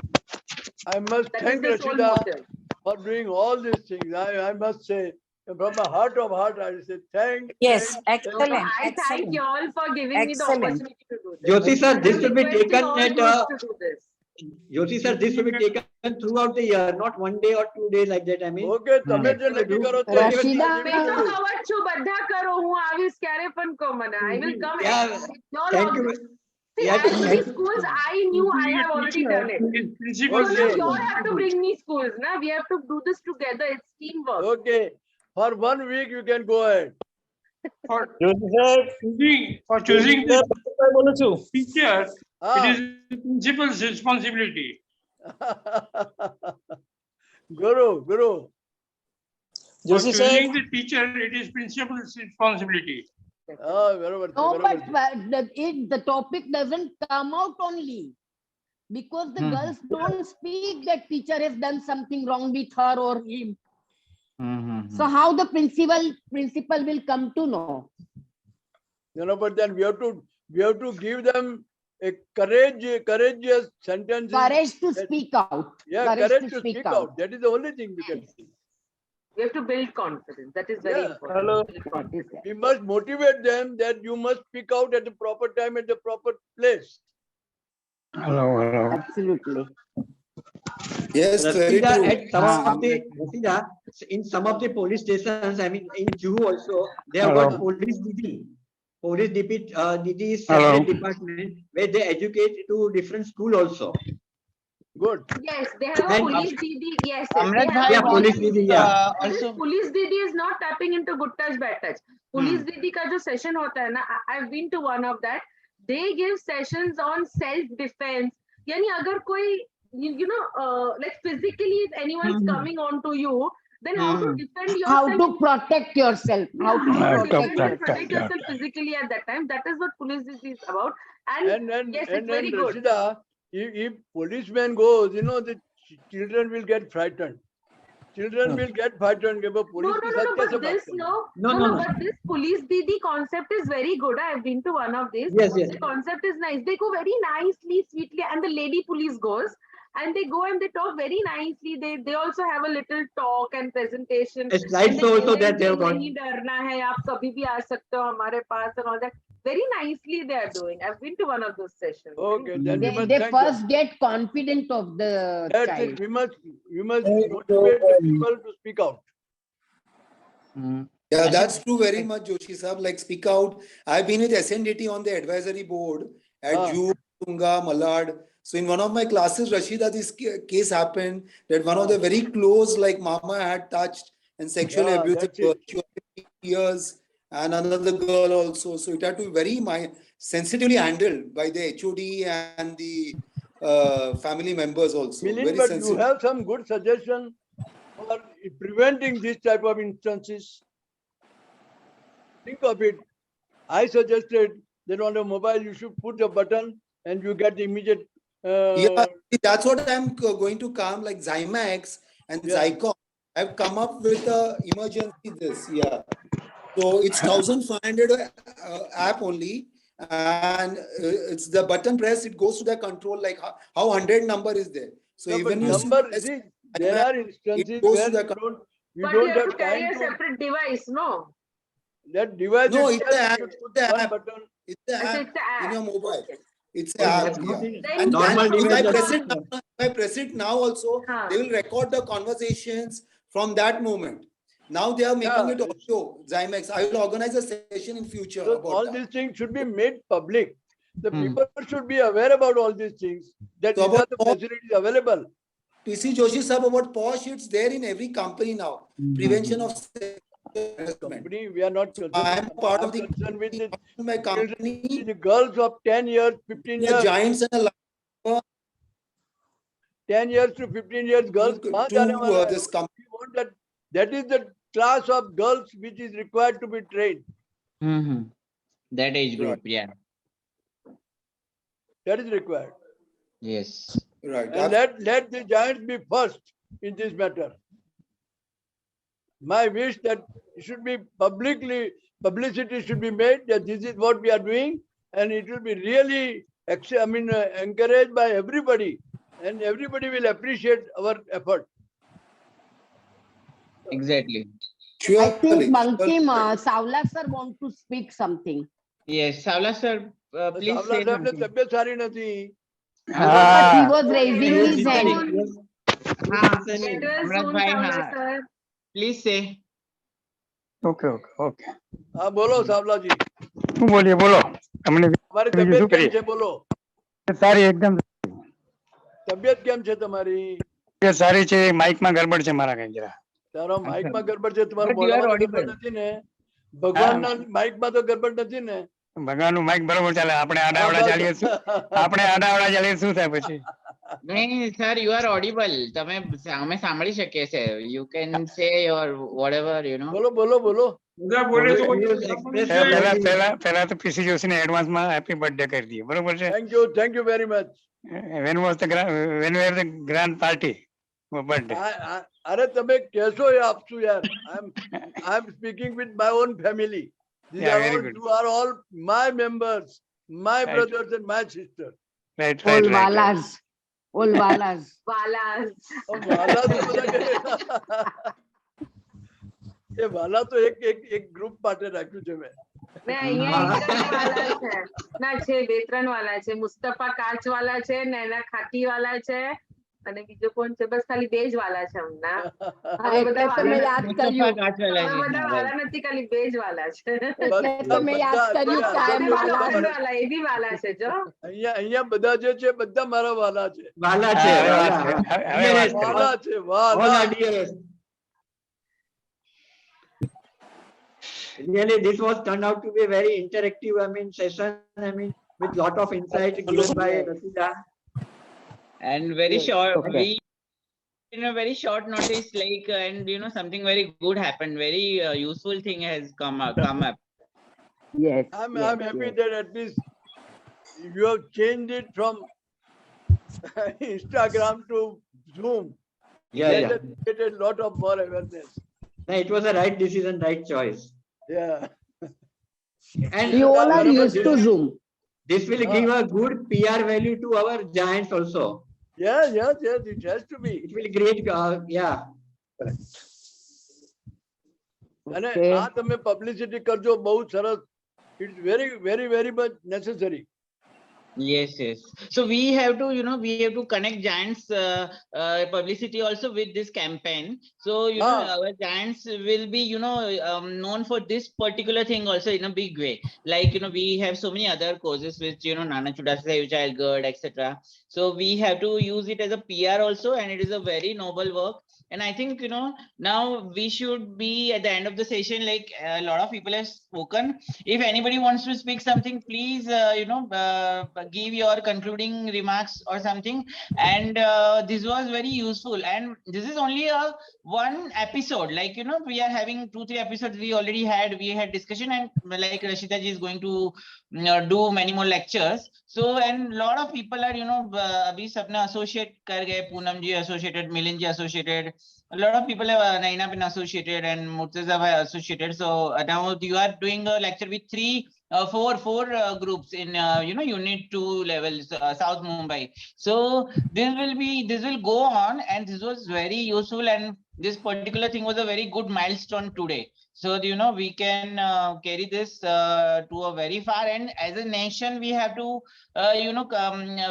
I must That thank is the sole Rashida motive. for doing all these things. I must say, from my heart of heart, I say thank. Yes, So excellent. I thank Excellent. you all for giving me the Excellent. opportunity to do this. Joshi sir, this I'm should be requesting taken all at groups to do this. Joshi sir, this should be taken throughout the year, not 1 day or 2 days like that. I mean, Okay, તમે જે નક્કી કરો તે Rashida. મેં તો કવચ છું, બધા કરો, હું આવીશ ક્યારે પણ કહો મને. I will come. Yeah, Y'all thank you. all- See, Yeah, as many thank- schools I knew, I have already done it. Principal So now Okay. you all have to bring me schools. Now we have to do this together. It's teamwork. Okay, for 1 week you can go ahead. for Joshi sir, choosing the teacher, it Ah. is the principal's responsibility. Guru. For Joshi sir, choosing the teacher, it is principal's responsibility. बरोबर No, बरोबर but the topic doesn't come out only because the girls don't speak that teacher has done something wrong with her or him. So how the principal will come to know? but then we have to give them a courageous sentence. Courage to speak out. Yeah, courage to speak out. That is the only thing we can see. We have to build confidence. That is very Yeah. important. hello. What is that? We must motivate them that you must speak out at the proper time, at the proper place. Absolutely. Yes, very Rashida, true. at some of the Rashida, in some of the police stations, I mean in Juhu also, they have got police DD. Police DD is separate department where they educate to different school also. Good. Yes, they have a And police DD. Yes, Amrit they bhai, Yeah, have a police DD, yeah. But this also police DD is not tapping into good touch, bad touch. Police DD का जो session होता है ना, I've been to one of that. They give sessions on self defense. यानी अगर कोई like physically if anyone's coming on to you, then how to defend yourself. How to protect yourself. How to defend and protect protect yourself. yourself physically at that time. That is what police DD is about. And yes, it's and very good. Rashida, if policeman goes, the children will get frightened. Children will get frightened. Police But this but this police DD concept is very good. I have been to one of these. Yes. The concept is nice. They go very nicely, sweetly, and the lady police goes and they go and they talk very nicely. They also have a little talk and presentation. A slide show also that they have got. नहीं डरना है, आप कभी भी आ सकते हो हमारे पास and all that. Very nicely they are doing. I've been to one of those sessions. Okay, then we must They thank first them. get confident of the That's child. it. We must motivate the people to speak out. Yeah, that's true very much, Joshi sir. Like speak out. I've been with SNDT on the advisory board at Juhu, Tunga, Malad. So in one of my classes, Rashida, this case happened that one of the very close, like Mama had touched and sexually abused a girl. She was 15 years and another girl also. So it had to be very sensitively handled by the HOD and the family members also. Milind, Very but sensitive. you have some good suggestion for preventing this type of instances. Think of it. I suggested that on the mobile you should put a button and you get the immediate. Yeah, that's what I'm going to come, like Zymax and Zycom. I've come up with a emergency this. Yeah. So it's 1,500 app only, and it's the button press. It goes to the control like how 100 number is there. So No, even there are instances where you don't have carry time a to. separate device, no? That device. No, itself, it's the app. you put It's the one app. button. It's the app It's the app. in your mobile. Okay. It's the app. Yeah. And normal if I device press it now, also, they will record the conversations from that moment. Now they are making it audio, Zymax. I will organize a session in future. So about all that. these things should be made public. The people should be aware about all these things. That So these are the facilities available. PC Joshi sir, about POSH, it's there in every company now. Prevention of company, we are not concerned. I am part of concerned with my company. The girls of 10 years, 15 years. Giants and 10 years to 15 years girls. This company. We want that is the class of girls which is required to be trained. That age group, yeah. That is required. Yes. Right. And let the giants be first in this matter. My wish that it should be publicity should be made that this is what we are doing, and it will be really, encouraged by everybody, and everybody will appreciate our effort. Exactly. I think Bankim, Savla sir want to speak something. Yes, Savla sir, please say something. He was raising his hand. Amrit bhai, please say. Okay okay okay हाँ बोलो सावला जी बोलिए बोलो हमने हमारी तबियत કેમ છે બોલો સારી એકદમ તબિયત કેમ છે તમારી સારી છે માઇક માં ગરબડ છે મારા કઈ જરા તારો માઇક માં ગરબડ છે તમારો બોલવામાં ગરબડ નથી ને ભગવાનના માઇકમાં તો ગરબડ નથી ને. ભગવાનનું માઇક બરોબર ચાલે, આપણે આડાવડા ચાલીએ શું, આપણે આડાવડા ચાલીએ શું થાય પછી? નહીં sir, you are audible. તમે અમે સાંભળી શકીએ છે. You can say your whatever, you know. બોલો બોલો બોલો. બધા બોલે તો પહેલા તો પીસી જોશીને એડવાન્સમાં હેપી બર્થડે કરી દઈએ, બરોબર છે? Thank you very much. When was the grand party? Birthday. અરે તમે કહેશો એ આપશું યાર. I am speaking with my own family. These are all, you are all my members, my brothers and my sisters. Right. All Valas. All Valas. Valas. વાલા તો બધા એ વાલા તો એક ગ્રુપ માટે રાખ્યું છે મેં. ને અહીંયા એક જ વાલા છે. ના છે, 2-3 વાલા છે. મુસ્તફા કાચ વાલા છે, નૈના ખાટી વાલા છે, અને બીજો કોણ છે? બસ ખાલી 2 જ વાલા છે હમણાં. એટલે તમે યાદ કર્યું. બધા વાલા નથી, ખાલી 2 જ વાલા છે. એટલે તમે યાદ કર્યું કે આ વાલા એ બી વાલા છે જો. અહીંયા બધા જે છે બધા મારા વાલા છે. વાલા છે, વાલા છે, વાલા. Really, this was turned out to be a very interactive, session. With lot of insight given by Rashida. And very short, we in a very short notice, like, and something very good happened. Very useful thing has come up. Yes. I'm happy that at least you have changed it from Instagram to Zoom. Yeah. That created a lot of more awareness. No, it was a right decision, right choice. Yeah. And You all are used to Zoom. This will give a good PR value to our giants also. Yes, it has to be. It will create, yeah. અને આ તમે publicity કરજો, બહુ સરસ. It's very, very, very much necessary. Yes. So we have to, we have to connect giants publicity also with this campaign. So our giants will be, known for this particular thing also in a big way. Like we have so many other causes which Nana Chuda Save Child Gird, etc. So we have to use it as a PR also, and it is a very noble work. And I think now we should be at the end of the session. Like a lot of people have spoken. If anybody wants to speak something, please give your concluding remarks or something. And this was very useful, and this is only a one episode. Like we are having 2-3 episodes. We had discussion, and like Rashida ji is going to do many more lectures. So, and lot of people are abhi sabne associate kar gaye. Poonam ji associated, Milan ji associated, a lot of people have Naina been associated, and Murtaza bhai associated. So now you are doing a lecture with 4 groups in unit 2 levels, South Mumbai. So this will go on, and this was very useful, and this particular thing was a very good milestone today. So we can carry this to a very far, and as a nation we have to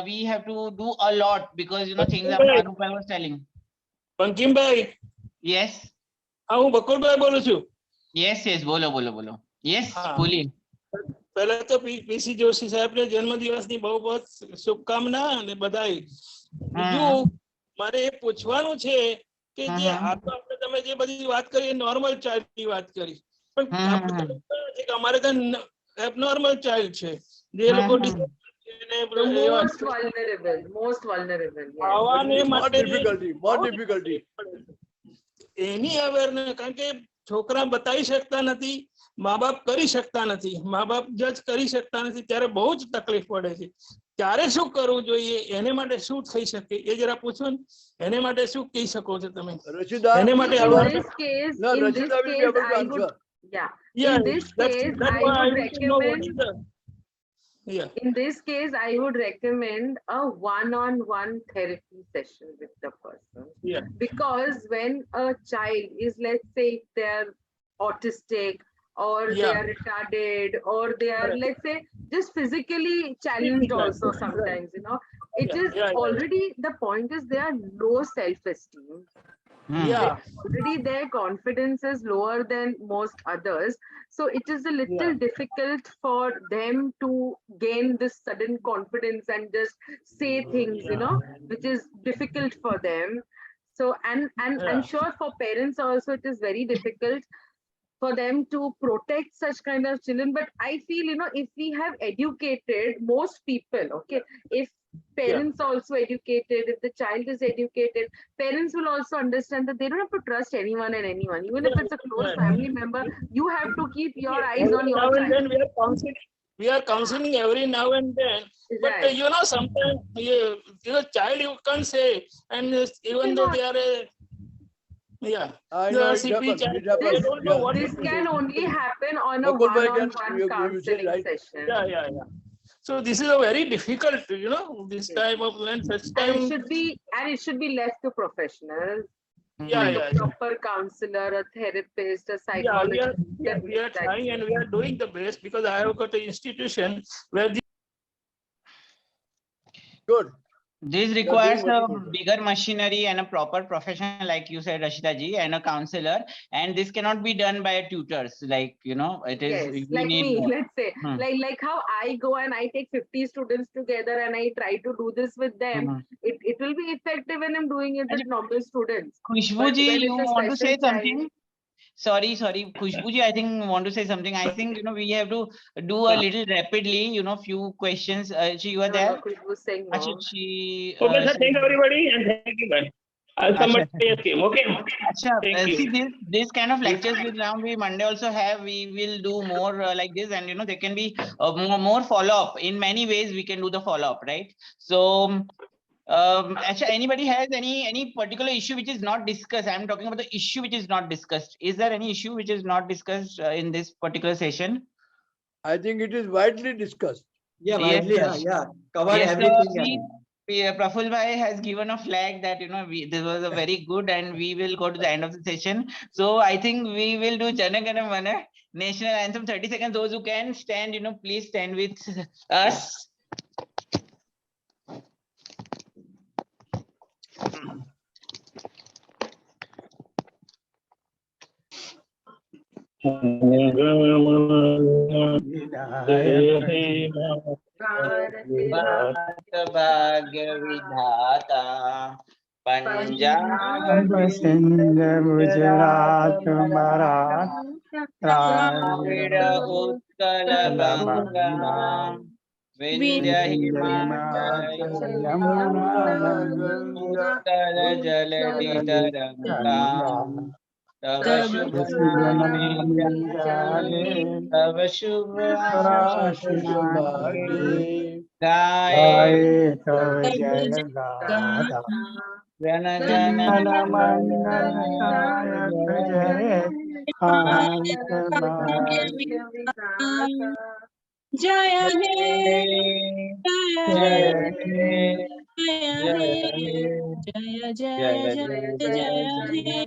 we have to do a lot, because things Anup was telling. Bankim bhai. Yes. હું બકુલભાઈ બોલું છું. Yes, બોલો. Yes, બોલી. પહેલા તો પીસી જોશી સાહેબને જન્મદિવસની બહુ બહુ શુભકામના અને બધાઈ. બીજું મારે એ પૂછવાનું છે કે જે આ તો આપણે તમે જે બધી વાત કરી નોર્મલ ચાઇલ્ડની વાત કરી, પણ અમારે ત્યાં એબનોર્મલ ચાઇલ્ડ છે જે લોકો most vulnerable. More difficulty. એની અવેરનેસ, કારણ કે છોકરા બતાવી શકતા નથી, મા બાપ કરી શકતા નથી, મા બાપ જજ કરી શકતા નથી, ત્યારે બહુ જ તકલીફ પડે છે. ત્યારે શું કરવું જોઈએ, એને માટે શું થઈ શકે એ જરા પૂછો ને. એને માટે શું કહી શકો છો તમે? રશીદા, એને માટે રશીદા will be able to answer. In this case, I would recommend. In this case, I would recommend a one-on-one therapy session with the person. Because when a child is, let's say, they're autistic, or they are retarded, or they are, let's say, just physically challenged also sometimes, it is already, the point is they are low self-esteem. Already their confidence is lower than most others. So it is a little difficult for them to gain this sudden confidence and just say things, which is difficult for them. So, and I'm sure for parents also, it is very difficult. for them to protect such kind of children. But I feel, if we have educated most people, okay, if parents are also educated, if the child is educated, parents will also understand that they don't have to trust anyone and anyone. Even if it's a close family member, you have to keep your eyes on Every your now and child. then we are counseling. We are counseling every now and then. But Right. sometimes child you can't say, and even though Cannot. they are a I they know are it CP happens. child, It they happens. don't know Yeah. what This to can do. only happen on a Bakul bhai can, one-on-one you say counseling right. session. Yeah. So this is a very difficult, this time of when such And time. it should be left to professionals, Yeah, like a yeah, proper counselor, a therapist, a yeah. psychologist who can We make are that trying and we are doing the best because I have got an institution where Good. This You are doing requires very a good. bigger machinery and a proper professional, like you said, Rashida ji, and a counselor. And this cannot be done by tutors. Like, it is, Yes, we like need me, more. let's say, like how I go and I take 50 students together and I try to do this with them. It will be effective when I'm doing it with normal students. Khushbu But ji, when you it's a want to special say child, something? Sorry. Khushbu ji, I think want to say something. I think, we have to do a little rapidly, few questions. You are no, there? no, Khushbu saying no. Okay, sir. Thank everybody and thank you, bye. I'll come Acha, at scheme. Okay. Thank see you. this kind of lectures will now we Monday also have. We will do more like this, and there can be more follow up. In many ways, we can do the follow up, right? So, actually, anybody has any particular issue which is not discussed? I'm talking about the issue which is not discussed. Is there any issue which is not discussed in this particular session? I think it is widely discussed. Yeah, Yes, widely, sir. covered Yes, everything. Praful bhai has given a flag that this was a very good, and we will go to the end of the session. So I think we will do Jana Gana Mana national anthem 30 seconds. Those who can stand, please stand with us. भाग्य विधाता पंजाब सिंध गुजरात मराठा द्राविड उत्कल गंगा विंध्य हिमाचल यमुना उत्तर जलधि तरंगा तव शुभ नामे जागे तव शुभ आशीष मांगे गाए तव जय गाथा गण गण मंगल दायक जय कांत जय हे जय जय हे जय जय हे जय जय जय जय जय हे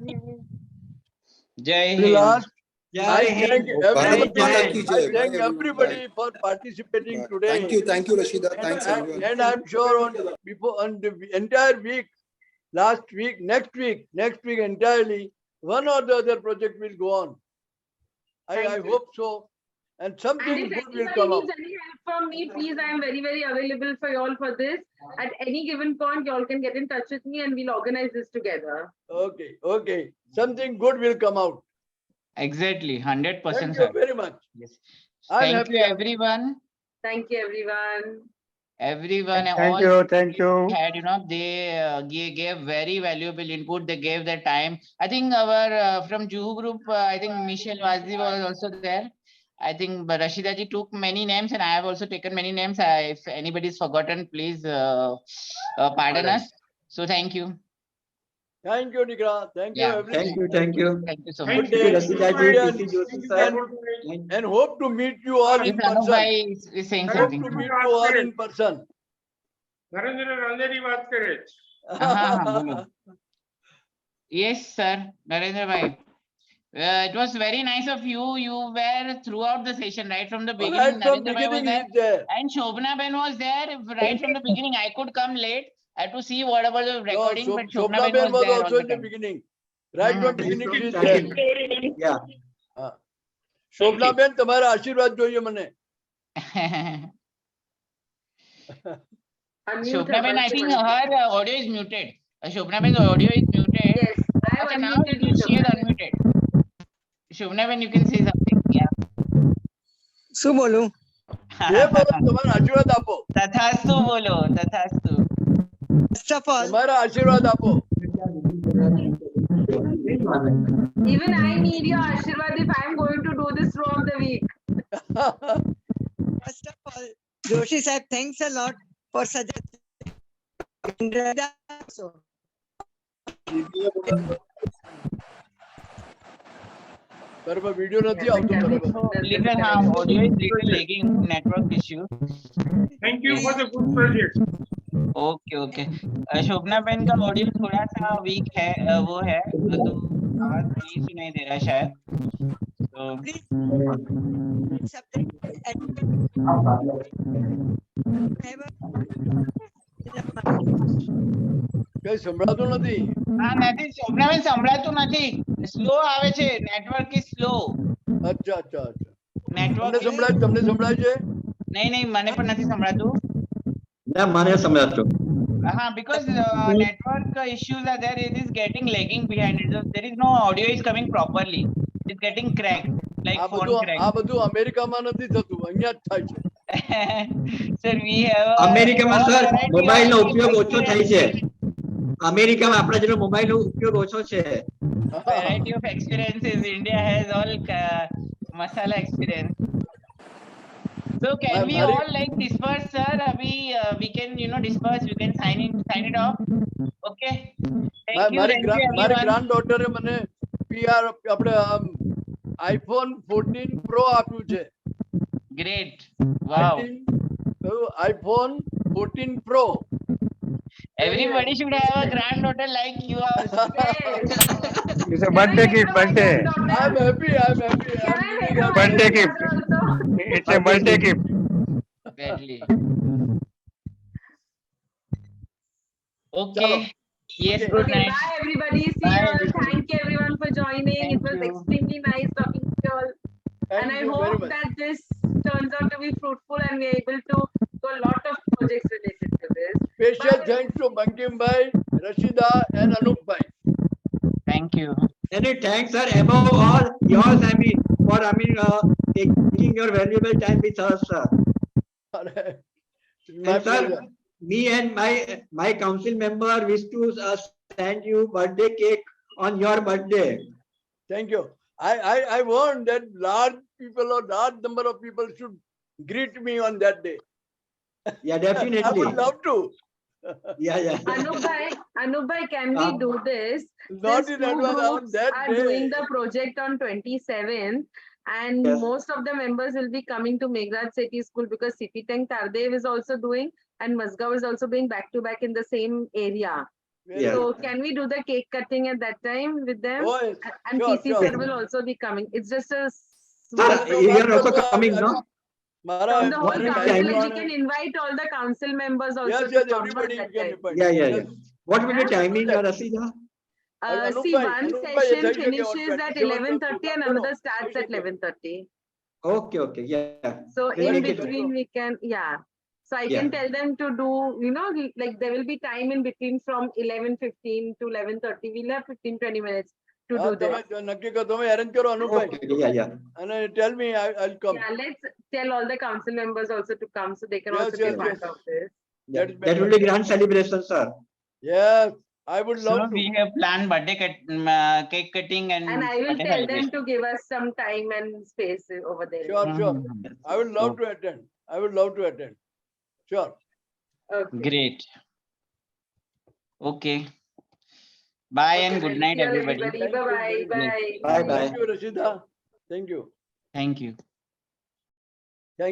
जय The Hind last, I thank Bharat Mata everybody. ki I jai. Bye, thank everyone. everybody Bye. for participating Bye. today. Thank you, Rashida. Thanks, And, everyone. and I'm sure on the entire week, last week, next week entirely, one or the other project will go on. I hope so. And And something if good will anybody come up. needs any help from me, please, I am very, very available for y'all for this. At any given point, y'all can get in touch with me and we'll organize this together. Okay. Something good will come out. Exactly, 100%, Thank sir. you very much. Yes. I'm Thank you, happy. everyone. Thank you, everyone. Everyone, Thank all you. had, they gave very valuable input. They gave their time. I think our from Juhu group, I think Michelle Wazi was also there. I think Rashida ji took many names, and I have also taken many names. If anybody's forgotten, please pardon us. So thank you. Thank you, Nikra. Thank you, Yeah. everyone. Thank you. Thank you so Good much. day. Rashida Good ji, day. PC Joshi sir. And hope to meet you all Yes, in Anup person. bhai is saying Hope something. to meet you all in person. Narendra રાંદેરી વાત કરે છે. બોલો. Yes, sir. Narendra bhai. It was very nice of you. You were throughout the session, right from the beginning. Right from Narendra bhai was beginning, there. he's there. And Shobna Ben was there right from the beginning. I could come late. I had to see whatever the recording, but Shobna Ben was there all also the in the time. beginning. Right from beginning, she's Thank there. you. Yeah. Shobhana બેન તમારા આશીર્વાદ જોઈએ મને. Shobna Ben, I think her audio is muted. Shobna Ben's audio is muted. Yes, I have Achha, now unmuted you, she has Shobna. unmuted. Shubhnaben, you can say something. Yeah. શું બોલું? જે બોલો તમારા આશીર્વાદ આપો. તથાસ્તુ બોલો, તથાસ્તુ. First of all, તમારા આશીર્વાદ આપો. Even I need your Ashirwad if I'm going to do this throughout the week. first of all, Joshi sir, thanks a lot for suggesting. So, બરાબર વિડિયો નથી આવતો બરાબર. Little audio is little lagging, network issue. Thank you for the good project. Okay, okay. शोभना बहन का audio थोड़ा सा week है, वो है तो आवाज नहीं सुनाई दे रहा शायद। तो કઈ સંભળાતું નથી. હા નથી, શોભના બેન સંભળાતું નથી, સ્લો આવે છે, નેટવર્ક ઇઝ સ્લો. અચ્છા અચ્છા અચ્છા. નેટવર્ક તમને સંભળાય છે? નહીં નહીં, મને પણ નથી સંભળાતું. ના મને સંભળાતું. हाँ, because network issues are there. It is getting lagging behind it. There is no audio is coming properly. It's getting cracked, like phone cracked. આ બધું અમેરિકામાં નથી થતું, અહીંયા જ થાય છે. Sir, we have અમેરિકામાં સર મોબાઈલનો ઉપયોગ ઓછો થાય છે. અમેરિકામાં આપણા જેટલો મોબાઈલનો ઉપયોગ ઓછો છે. Variety of experiences. India has all masala experience. So can we all like disperse, sir? We can disperse. We can sign it off. Okay. Thank you. મારી ગ્રાન્ડ ડોટરે મને PR આપણે iPhone 14 Pro આપ્યું છે. Great. Wow. iPhone 14 Pro. Everybody should have a granddaughter like you are. It's a birthday gift, birthday. I'm happy. Birthday gift. It's a birthday gift. Exactly. Okay. Yes, good night. Bye everybody. See you all. Thank you everyone for joining. It was extremely nice talking to you all. And I hope that this turns out to be fruitful and we're able to do a lot of projects related to this. Special thanks to Bankim bhai, Rashida and Anup bhai. Thank you. Many thanks, sir. Above all, yours, for taking your valuable time with us, sir. And sir, me and my council member wish to send you birthday cake on your birthday. Thank you. I want that large number of people should greet me on that day. Yeah, definitely. I would love to. Yeah. Anup bhai, can we do this? Not Since in two advance, on groups that are day. doing the project on 27th, and Yes. most of the members will be coming to Meghrad City School because City Tank Tardev is also doing, and Mazgaon is also doing back to back in the same area. Yeah. So can we do the cake cutting at that time with them? Oh, yes. And Sure, PC sure. sir will also be coming. It's just a Sir, you are also coming, no? from the whole What will be council. timing? We can invite all the council members also Yes, to yes, come everybody at that can time. invite. Yeah. What will be timing, Rashida? Anup See, bhai, one Anup bhai, session thank you, finishes at 11:30 and No, no, another starts at 11:30. Okay, yeah. So We'll in make it between we can, yeah. So I Yeah. can tell them to do, like there will be time in between from 11:15 to 11:30. We'll have 15-20 minutes to do this. તમે નક્કી કરો, તમે arrange કરો અનુપ ભાઈ. Okay, yeah. And tell me, I'll come. Yeah, let's tell all the council members also to come so they can Yes, also be yes, part yes. of this. That will be grand celebration, sir. Yes, I would So love to. we have planned birthday cake cutting and And I will birthday tell them celebration. to give us some time and space over there. Sure. I would love to attend. Sure. Okay. Great. Okay. Bye and good night, See you everybody. Bye-bye. Bye. Bye. Thank you, Rashida. Thank you. Thank you.